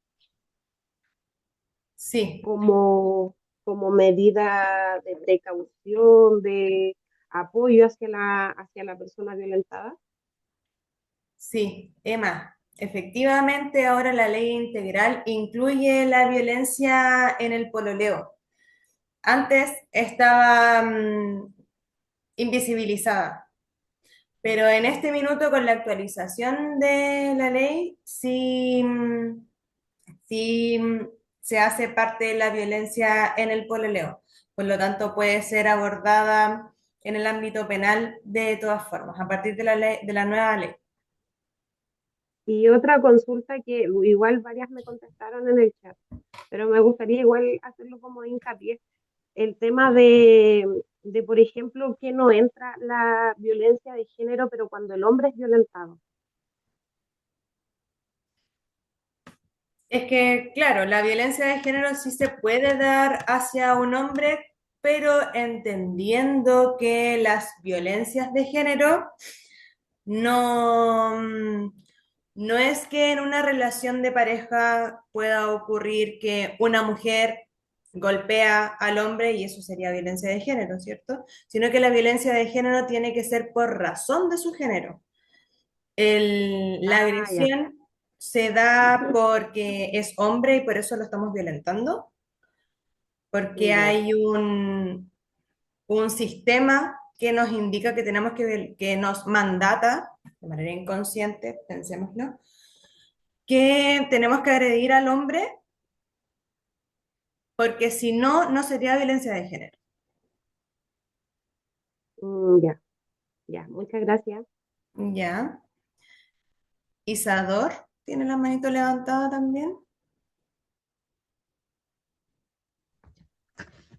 Sí,
como, como medida de precaución, de apoyo hacia la persona violentada.
sí, Emma. Efectivamente, ahora la ley integral incluye la violencia en el pololeo. Antes estaba invisibilizada, pero en este minuto con la actualización de la ley, sí, sí se hace parte de la violencia en el pololeo. Por lo tanto, puede ser abordada en el ámbito penal de todas formas, a partir de de la nueva ley.
Y otra consulta que igual varias me contestaron en el chat, pero me gustaría igual hacerlo como hincapié, el tema por ejemplo, que no entra la violencia de género, pero cuando el hombre es violentado.
Es que, claro, la violencia de género sí se puede dar hacia un hombre, pero entendiendo que las violencias de género no, no es que en una relación de pareja pueda ocurrir que una mujer golpea al hombre y eso sería violencia de género, ¿cierto? Sino que la violencia de género tiene que ser por razón de su género. La
Ah, ya.
agresión se da porque es hombre y por eso lo estamos violentando, porque
Ya.
hay un sistema que nos indica que tenemos que nos mandata, de manera inconsciente, pensémoslo, que tenemos que agredir al hombre porque si no, no sería violencia de género.
Ya, ya. Muchas gracias.
Ya. Isador, ¿tiene la manito levantada también?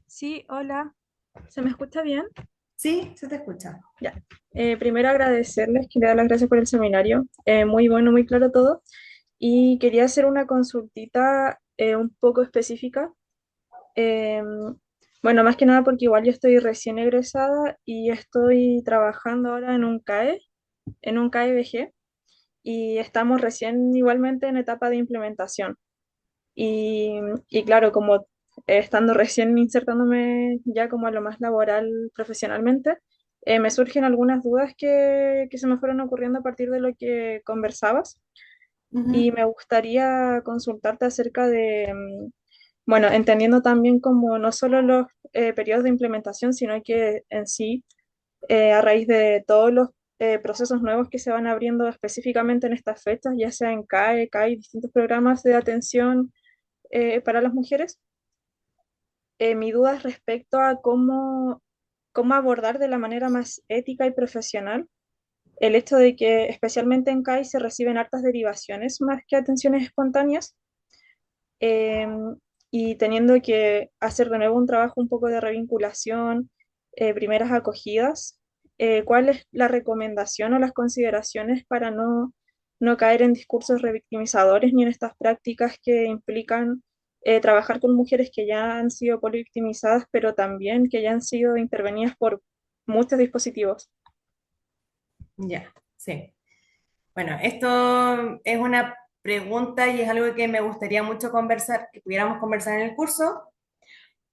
Sí, hola, ¿se me escucha bien?
Sí, se te escucha.
Ya. Primero agradecerles, quiero dar las gracias por el seminario, muy bueno, muy claro todo. Y quería hacer una consultita un poco específica. Eh, bueno, más que nada porque igual yo estoy recién egresada y estoy trabajando ahora en un CAE VG, y estamos recién igualmente en etapa de implementación. Y, y claro, como estando recién insertándome ya como a lo más laboral profesionalmente, me surgen algunas dudas que se me fueron ocurriendo a partir de lo que conversabas, y
Ujú.
me gustaría consultarte acerca bueno, entendiendo también como no solo los periodos de implementación, sino que en sí, a raíz de todos los procesos nuevos que se van abriendo específicamente en estas fechas, ya sea en CAE, CAI, distintos programas de atención para las mujeres. Mi duda es respecto a cómo abordar de la manera más ética y profesional el hecho de que especialmente en CAI se reciben hartas derivaciones más que atenciones espontáneas, eh, y teniendo que hacer de nuevo un trabajo un poco de revinculación, primeras acogidas. ¿Cuál es la recomendación o las consideraciones para no caer en discursos revictimizadores ni en estas prácticas que implican trabajar con mujeres que ya han sido polivictimizadas, pero también que ya han sido intervenidas por muchos dispositivos?
Ya, sí. Bueno, esto es una pregunta y es algo que me gustaría mucho conversar, que pudiéramos conversar en el curso,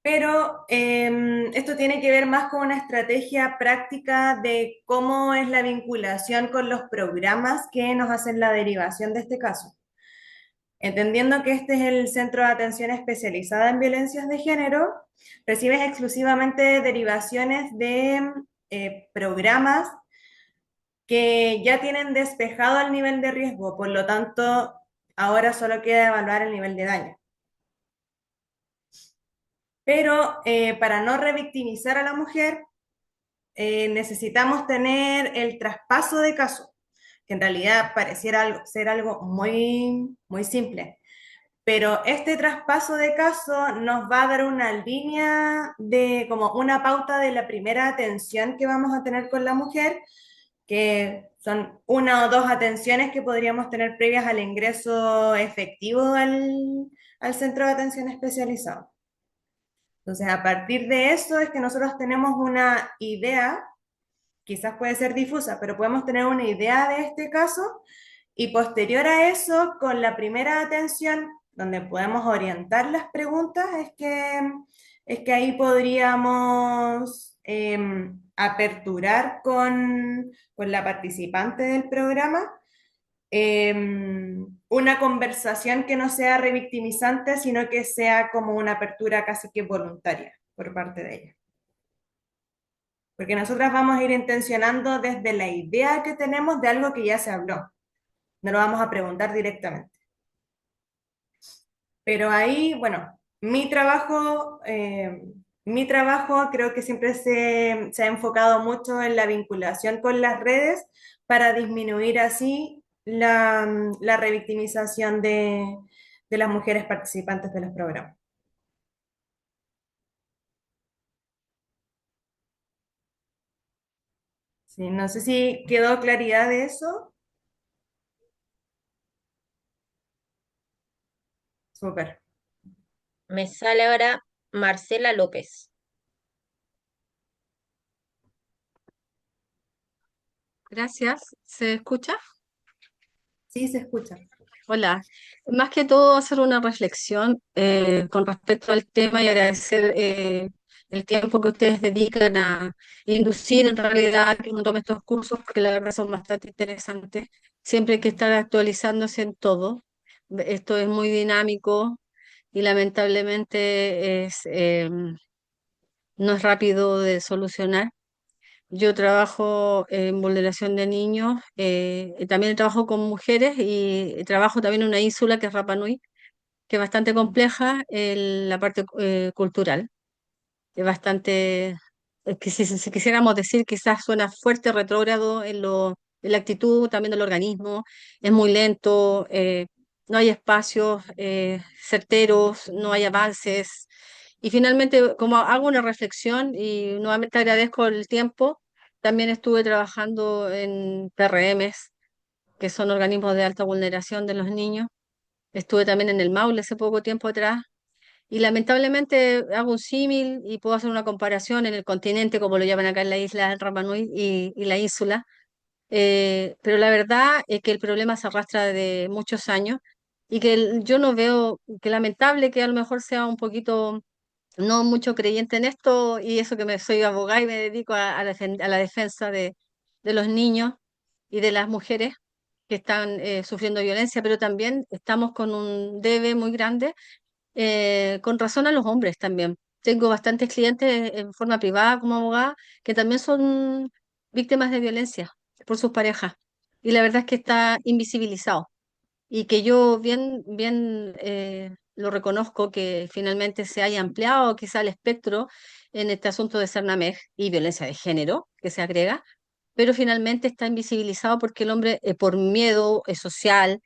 pero esto tiene que ver más con una estrategia práctica de cómo es la vinculación con los programas que nos hacen la derivación de este caso. Entendiendo que este es el Centro de Atención Especializada en Violencias de Género, recibes exclusivamente derivaciones de programas que ya tienen despejado el nivel de riesgo, por lo tanto, ahora solo queda evaluar el nivel de daño. Pero para no revictimizar a la mujer, necesitamos tener el traspaso de caso, que en realidad pareciera ser algo muy, muy simple. Pero este traspaso de caso nos va a dar una línea de, como una pauta de la primera atención que vamos a tener con la mujer, que son una o dos atenciones que podríamos tener previas al ingreso efectivo al centro de atención especializado. Entonces, a partir de eso es que nosotros tenemos una idea, quizás puede ser difusa, pero podemos tener una idea de este caso y posterior a eso, con la primera atención, donde podemos orientar las preguntas, es que ahí podríamos aperturar con la participante del programa una conversación que no sea revictimizante, sino que sea como una apertura casi que voluntaria por parte de ella. Porque nosotras vamos a ir intencionando desde la idea que tenemos de algo que ya se habló. No lo vamos a preguntar directamente. Pero ahí, bueno, mi trabajo creo que siempre se ha enfocado mucho en la vinculación con las redes para disminuir así la revictimización de las mujeres participantes de los programas. Sí, no sé si quedó claridad de eso. Súper.
Me sale ahora Marcela López.
Gracias. ¿Se escucha?
Sí, se escucha.
Hola. Más que todo hacer una reflexión con respecto al tema y agradecer el tiempo que ustedes dedican a inducir en realidad que uno tome estos cursos porque la verdad son bastante interesantes. Siempre hay que estar actualizándose en todo. Esto es muy dinámico y lamentablemente no es rápido de solucionar. Yo trabajo en vulneración de niños, también trabajo con mujeres y trabajo también en una ínsula que es Rapa Nui, que es bastante compleja en la parte cultural. Es bastante, que si quisiéramos decir, quizás suena fuerte, retrógrado en la actitud también del organismo, es muy lento, no hay espacios certeros, no hay avances. Y finalmente, como hago una reflexión y nuevamente agradezco el tiempo, también estuve trabajando en PRMs, que son organismos de alta vulneración de los niños. Estuve también en el Maule hace poco tiempo atrás y lamentablemente hago un símil y puedo hacer una comparación en el continente, como lo llaman acá en la isla Rapa Nui y la ínsula. Pero la verdad es que el problema se arrastra de muchos años y que yo no veo, que lamentable que a lo mejor sea un poquito no mucho creyente en esto y eso que soy abogada y me dedico a la defensa de los niños y de las mujeres que están sufriendo violencia, pero también estamos con un debe muy grande con razón a los hombres también. Tengo bastantes clientes en forma privada como abogada que también son víctimas de violencia por sus parejas. Y la verdad es que está invisibilizado. Y que yo bien lo reconozco que finalmente se haya ampliado quizá el espectro en este asunto de Cernamej y violencia de género que se agrega, pero finalmente está invisibilizado porque el hombre, por miedo social,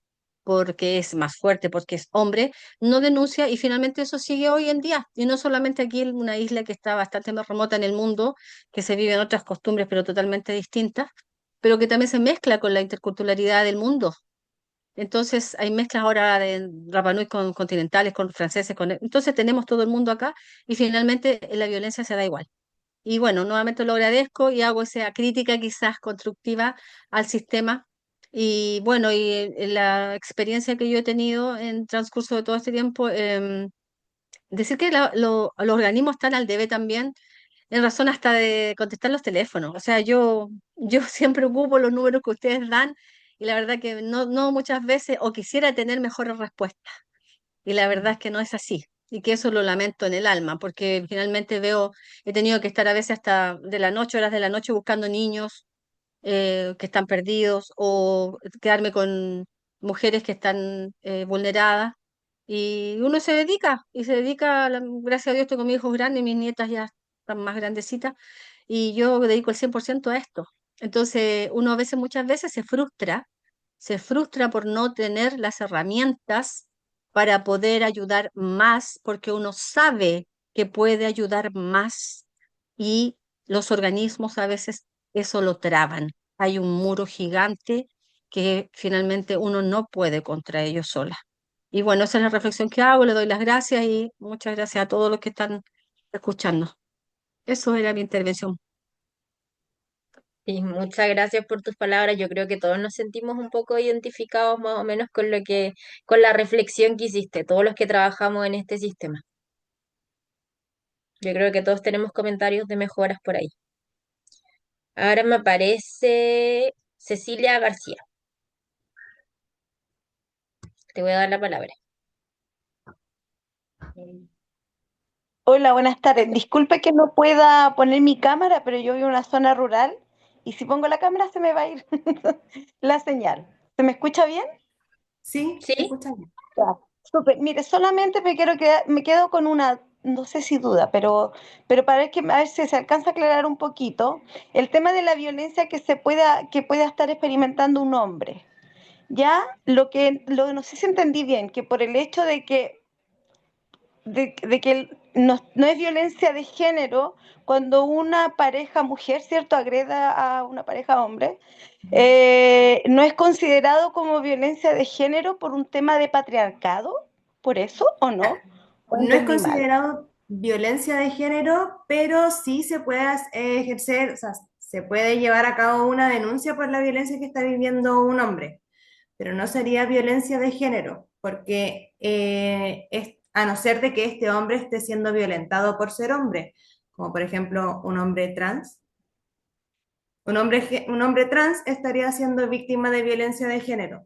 porque es más fuerte, porque es hombre, no denuncia y finalmente eso sigue hoy en día. Y no solamente aquí en una isla que está bastante más remota en el mundo, que se viven otras costumbres pero totalmente distintas, pero que también se mezcla con la interculturalidad del mundo. Entonces hay mezclas ahora de Rapa Nui con continentales, con franceses, entonces tenemos todo el mundo acá y finalmente la violencia se da igual. Y bueno, nuevamente lo agradezco y hago esa crítica quizás constructiva al sistema. Y bueno, la experiencia que yo he tenido en transcurso de todo este tiempo, decir que los organismos están al debe también, en razón hasta de contestar los teléfonos. O sea, yo siempre ocupo los números que ustedes dan y la verdad que no muchas veces, o quisiera tener mejores respuestas. Y la verdad es que no es así. Y que eso lo lamento en el alma, porque finalmente veo, he tenido que estar a veces hasta de la noche, horas de la noche, buscando niños que están perdidos o quedarme con mujeres que están vulneradas. Y uno se dedica, gracias a Dios tengo mis hijos grandes, mis nietas ya están más grandecitas, y yo dedico el 100% a esto. Entonces, uno a veces, muchas veces se frustra por no tener las herramientas para poder ayudar más, porque uno sabe que puede ayudar más y los organismos a veces eso lo traban. Hay un muro gigante que finalmente uno no puede contra ellos sola. Y bueno, esa es la reflexión que hago, le doy las gracias y muchas gracias a todos los que están escuchando. Eso era mi intervención.
Y muchas gracias por tus palabras. Yo creo que todos nos sentimos un poco identificados más o menos con con la reflexión que hiciste, todos los que trabajamos en este sistema. Yo creo que todos tenemos comentarios de mejoras por ahí. Ahora me aparece Cecilia García. Te voy a dar la palabra.
Hola, buenas tardes. Disculpe que no pueda poner mi cámara, pero yo vivo en una zona rural y si pongo la cámara se me va a ir la señal. ¿Se me escucha bien?
Sí, se
¿Sí?
escucha bien.
Ya. Súper. Mire, solamente me quedo con una, no sé si duda, pero para ver, a ver si se alcanza a aclarar un poquito el tema de la violencia que pueda estar experimentando un hombre. Ya, no sé si entendí bien, que por el hecho de que no es violencia de género cuando una pareja mujer, ¿cierto?, agreda a una pareja hombre, no es considerado como violencia de género por un tema de patriarcado, ¿por eso o no? ¿O
No es
entendí mal?
considerado violencia de género, pero sí se puede ejercer, o sea, se puede llevar a cabo una denuncia por la violencia que está viviendo un hombre, pero no sería violencia de género, porque a no ser de que este hombre esté siendo violentado por ser hombre, como por ejemplo un hombre trans. Un hombre trans estaría siendo víctima de violencia de género.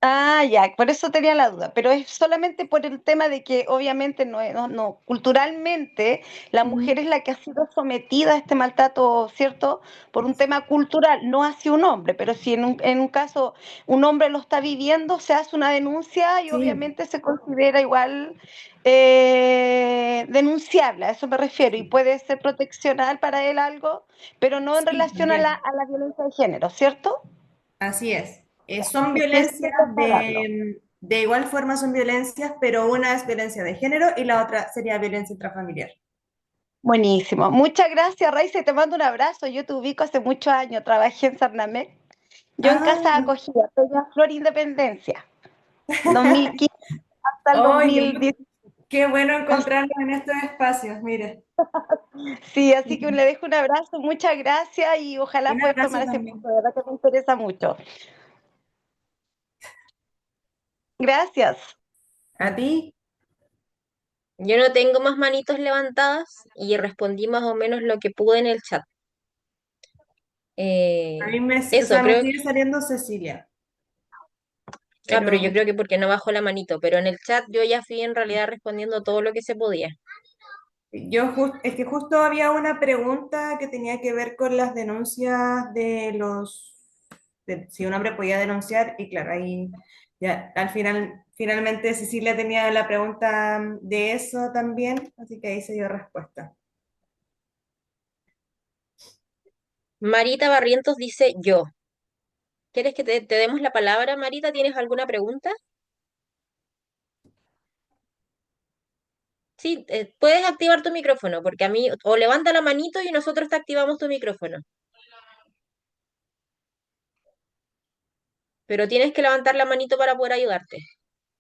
Ah, ya, por eso tenía la duda, pero es solamente por el tema de que obviamente culturalmente la mujer
Ujú.
es la que ha sido sometida a este maltrato, ¿cierto? Por un tema cultural, no hacia un hombre, pero si en un caso un hombre lo está viviendo, se hace una denuncia y
Sí,
obviamente se considera igual denunciable, a eso me refiero, y
sí,
puede ser proteccional para él algo, pero no en
sí,
relación a
también.
a la violencia de género, ¿cierto?
Así es. Son violencias
Necesito aclararlo.
de igual forma son violencias, pero una es violencia de género y la otra sería violencia intrafamiliar.
Buenísimo. Muchas gracias, Raiza, y te mando un abrazo. Yo te ubico hace muchos años, trabajé en Sarnamec. Yo en
Ah,
casa acogida, Peña Flor Independencia, 2015 hasta el
¡ay,
2010.
qué bueno encontrarnos en estos espacios! Mire,
Sí, así que le dejo un abrazo, muchas gracias y ojalá
un
puedas
abrazo
tomar ese
también.
curso, de verdad que me interesa mucho. Gracias.
¿A ti?
Yo no tengo más manitos levantadas y respondí más o menos lo que pude en el chat.
A mí o
Eso,
sea, me
creo.
sigue saliendo Cecilia,
Ah, pero yo
pero
creo que porque no bajó la manito, pero en el chat yo ya fui en realidad respondiendo todo lo que se podía.
es que justo había una pregunta que tenía que ver con las denuncias de si un hombre podía denunciar, y claro, ahí ya al final, finalmente Cecilia tenía la pregunta de eso también, así que ahí se dio respuesta.
Marita Barrientos dice yo. ¿Quieres que te demos la palabra, Marita? ¿Tienes alguna pregunta? Sí, puedes activar tu micrófono, porque a mí, o levanta la manito y nosotros te activamos tu micrófono. Pero tienes que levantar la manito para poder ayudarte.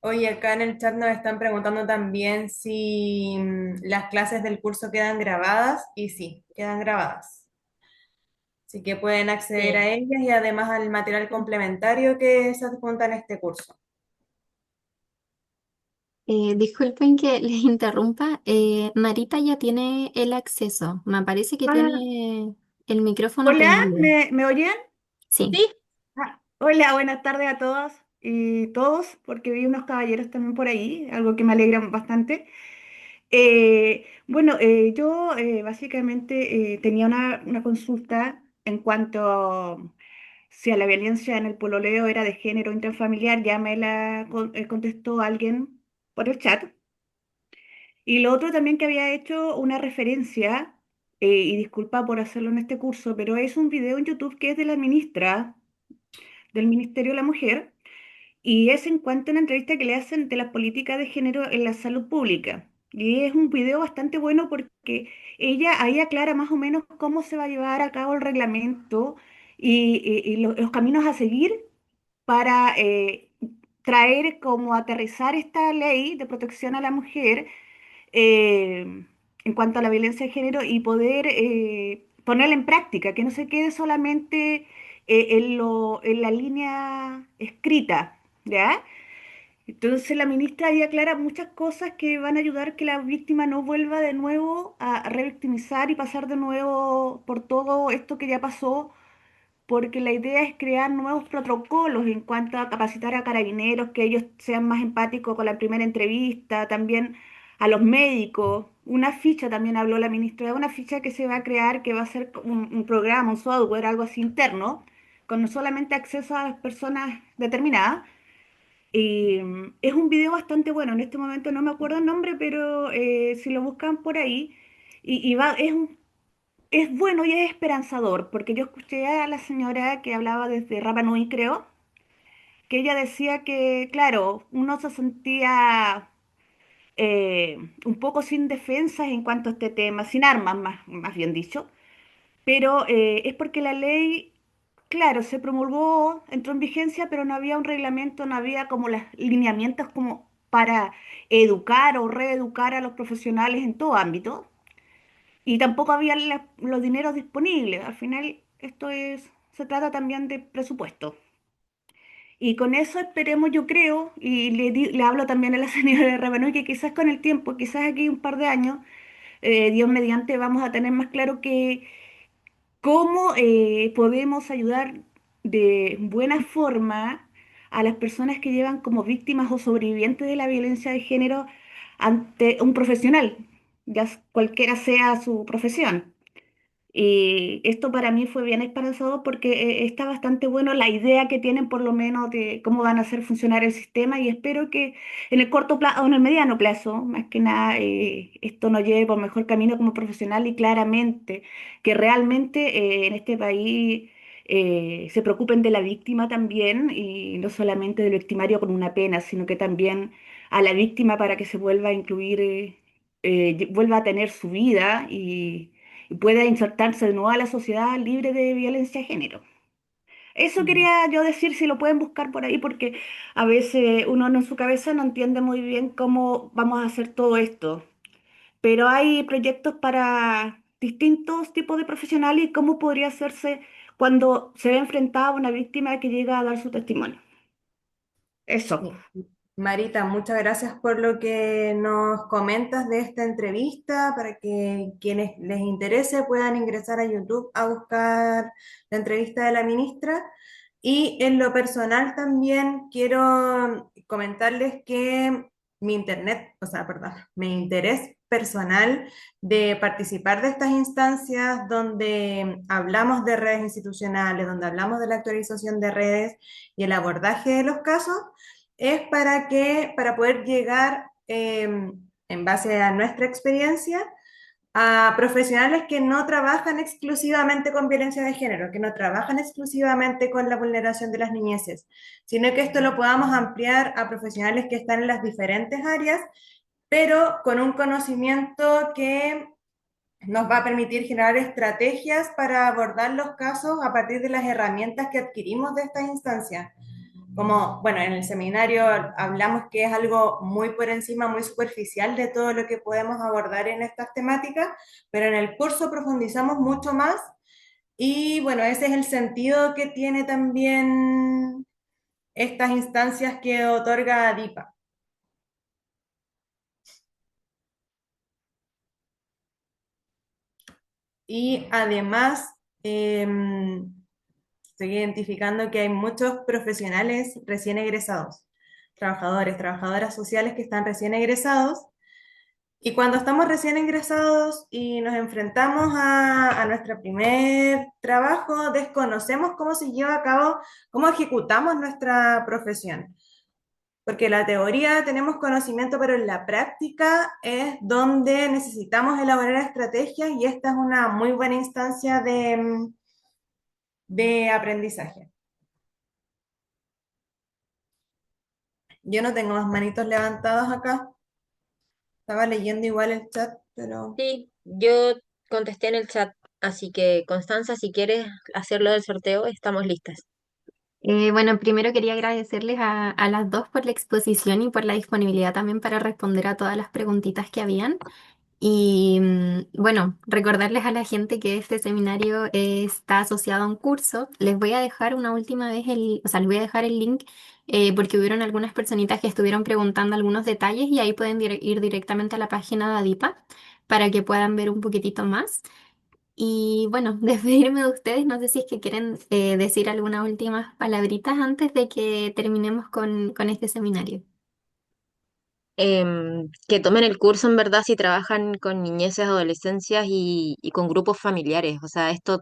Oye, acá en el chat nos están preguntando también si las clases del curso quedan grabadas, y sí, quedan grabadas. Así que pueden acceder a
Sí.
ellas y además al material complementario que se adjunta en este curso.
Disculpen que les interrumpa. Marita ya tiene el acceso. Me parece que
Ah,
tiene el micrófono
hola,
prendido.
¿me oyen?
Sí.
Sí,
Hola, buenas tardes a todas y todos, porque vi unos caballeros también por ahí, algo que me alegra bastante. Yo básicamente tenía una consulta en cuanto si a la violencia en el pololeo era de género intrafamiliar, ya me la contestó alguien por el chat. Y lo otro también que había hecho una referencia, y disculpa por hacerlo en este curso, pero es un video en YouTube que es de la ministra del Ministerio de la Mujer, y es en cuanto a una entrevista que le hacen de las políticas de género en la salud pública. Y es un video bastante bueno porque ella ahí aclara más o menos cómo se va a llevar a cabo el reglamento y los caminos a seguir para traer como aterrizar esta ley de protección a la mujer eh, en cuanto a la violencia de género y poder ponerla en práctica, que no se quede solamente en la línea escrita, ¿ya? Entonces la ministra ahí aclara muchas cosas que van a ayudar que la víctima no vuelva de nuevo a revictimizar y pasar de nuevo por todo esto que ya pasó, porque la idea es crear nuevos protocolos en cuanto a capacitar a carabineros, que ellos sean más empáticos con la primera entrevista, también a los médicos. Una ficha, también habló la ministra, de una ficha que se va a crear, que va a ser un programa, un software, algo así interno, con no solamente acceso a las personas determinadas. Y es un video bastante bueno, en este momento no me acuerdo el nombre, pero si lo buscan por ahí, es bueno y es esperanzador, porque yo escuché a la señora que hablaba desde Rapa Nui, creo, que ella decía que, claro, uno se sentía un poco sin defensas en cuanto a este tema, sin armas, más bien dicho, pero es porque la ley, claro, se promulgó, entró en vigencia, pero no había un reglamento, no había como los lineamientos como para educar o reeducar a los profesionales en todo ámbito. Y tampoco había los dineros disponibles. Al final, se trata también de presupuesto. Y con eso esperemos, yo creo, y le hablo también a la señora de Rabanui, que quizás con el tiempo, quizás aquí un par de años, Dios mediante, vamos a tener más claro que cómo podemos ayudar de buena forma a las personas que llevan como víctimas o sobrevivientes de la violencia de género ante un profesional, cualquiera sea su profesión. Y esto para mí fue bien esperanzador porque está bastante bueno la idea que tienen por lo menos de cómo van a hacer funcionar el sistema y espero que en el corto plazo o en el mediano plazo, más que nada, esto nos lleve por mejor camino como profesional y claramente que realmente en este país se preocupen de la víctima también y no solamente del victimario con una pena, sino que también a la víctima para que se vuelva a incluir, vuelva a tener su vida y pueda insertarse de nuevo a la sociedad libre de violencia de género. Eso
Mm.
quería yo decir, si lo pueden buscar por ahí, porque a veces uno en su cabeza no entiende muy bien cómo vamos a hacer todo esto. Pero hay proyectos para distintos tipos de profesionales y cómo podría hacerse cuando se ve enfrentada a una víctima que llega a dar su testimonio. Eso.
Sí. Marita, muchas gracias por lo que nos comentas de esta entrevista, para que quienes les interese puedan ingresar a YouTube a buscar la entrevista de la ministra. Y en lo personal también quiero comentarles que perdón, mi interés personal de participar de estas instancias donde hablamos de redes institucionales, donde hablamos de la actualización de redes y el abordaje de los casos, es para poder llegar, en base a nuestra experiencia, a profesionales que no trabajan exclusivamente con violencia de género, que no trabajan exclusivamente con la vulneración de las niñeces, sino que esto lo podamos ampliar a profesionales que están en las diferentes áreas, pero con un conocimiento que nos va a permitir generar estrategias para abordar los casos a partir de las herramientas que adquirimos de estas instancias. Como, bueno, en el seminario hablamos que es algo muy por encima, muy superficial de todo lo que podemos abordar en estas temáticas, pero en el curso profundizamos mucho más y bueno, ese es el sentido que tiene también estas instancias que otorga DIPA. y además estoy identificando que hay muchos profesionales recién egresados, trabajadores, trabajadoras sociales que están recién egresados. Y cuando estamos recién ingresados y nos enfrentamos a nuestro primer trabajo, desconocemos cómo se lleva a cabo, cómo ejecutamos nuestra profesión. Porque la teoría tenemos conocimiento, pero en la práctica es donde necesitamos elaborar estrategias y esta es una muy buena instancia de aprendizaje. Yo no tengo las manitos levantadas acá. Estaba leyendo igual el chat, pero...
Sí, yo contesté en el chat, así que Constanza, si quieres hacerlo del sorteo, estamos listas.
Bueno, primero quería agradecerles a las dos por la exposición y por la disponibilidad también para responder a todas las preguntitas que habían. Y bueno, recordarles a la gente que este seminario está asociado a un curso. Les voy a dejar una última vez o sea, les voy a dejar el link porque hubieron algunas personitas que estuvieron preguntando algunos detalles y ahí pueden ir directamente a la página de Adipa para que puedan ver un poquitito más. Y bueno, despedirme de ustedes, no sé si es que quieren decir algunas últimas palabritas antes de que terminemos con este seminario.
Que tomen el curso en verdad si trabajan con niñeces, adolescencias y con grupos familiares. O sea, esto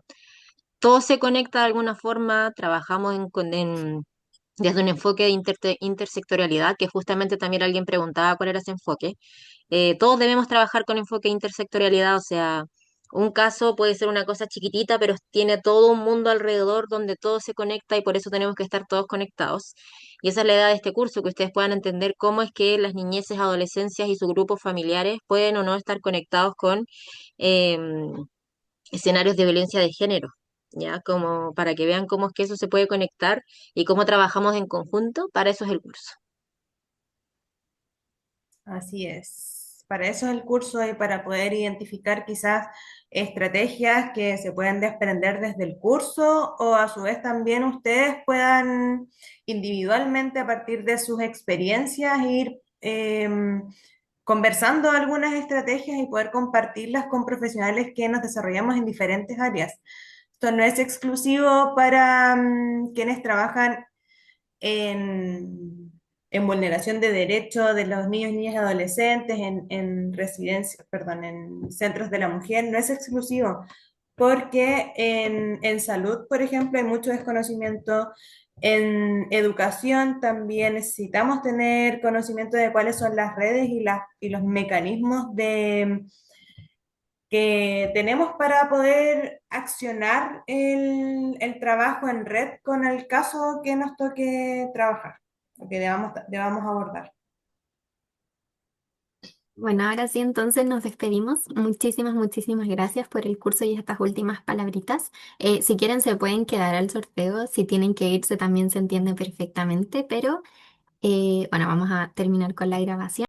todo se conecta de alguna forma, trabajamos desde un enfoque de intersectorialidad, que justamente también alguien preguntaba cuál era ese enfoque. Todos debemos trabajar con enfoque de intersectorialidad, o sea, un caso puede ser una cosa chiquitita, pero tiene todo un mundo alrededor donde todo se conecta y por eso tenemos que estar todos conectados. Y esa es la idea de este curso, que ustedes puedan entender cómo es que las niñeces, adolescencias y sus grupos familiares pueden o no estar conectados con em, escenarios de violencia de género. ¿Ya? Como para que vean cómo es que eso se puede conectar y cómo trabajamos en conjunto, para eso es el curso.
Así es. Para eso es el curso y para poder identificar quizás estrategias que se pueden desprender desde el curso o a su vez también ustedes puedan individualmente a partir de sus experiencias ir conversando algunas estrategias y poder compartirlas con profesionales que nos desarrollamos en diferentes áreas. Esto no es exclusivo para quienes trabajan en vulneración de derechos de los niños, niñas y adolescentes, en residencias, perdón, en centros de la mujer, no es exclusivo, porque en salud, por ejemplo, hay mucho desconocimiento. En educación también necesitamos tener conocimiento de cuáles son las redes y los mecanismos que tenemos para poder accionar el trabajo en red con el caso que nos toque trabajar o que debamos abordar.
Bueno, ahora sí, entonces nos despedimos. Muchísimas, muchísimas gracias por el curso y estas últimas palabritas. Si quieren, se pueden quedar al sorteo. Si tienen que irse, también se entiende perfectamente, pero bueno, vamos a terminar con la grabación.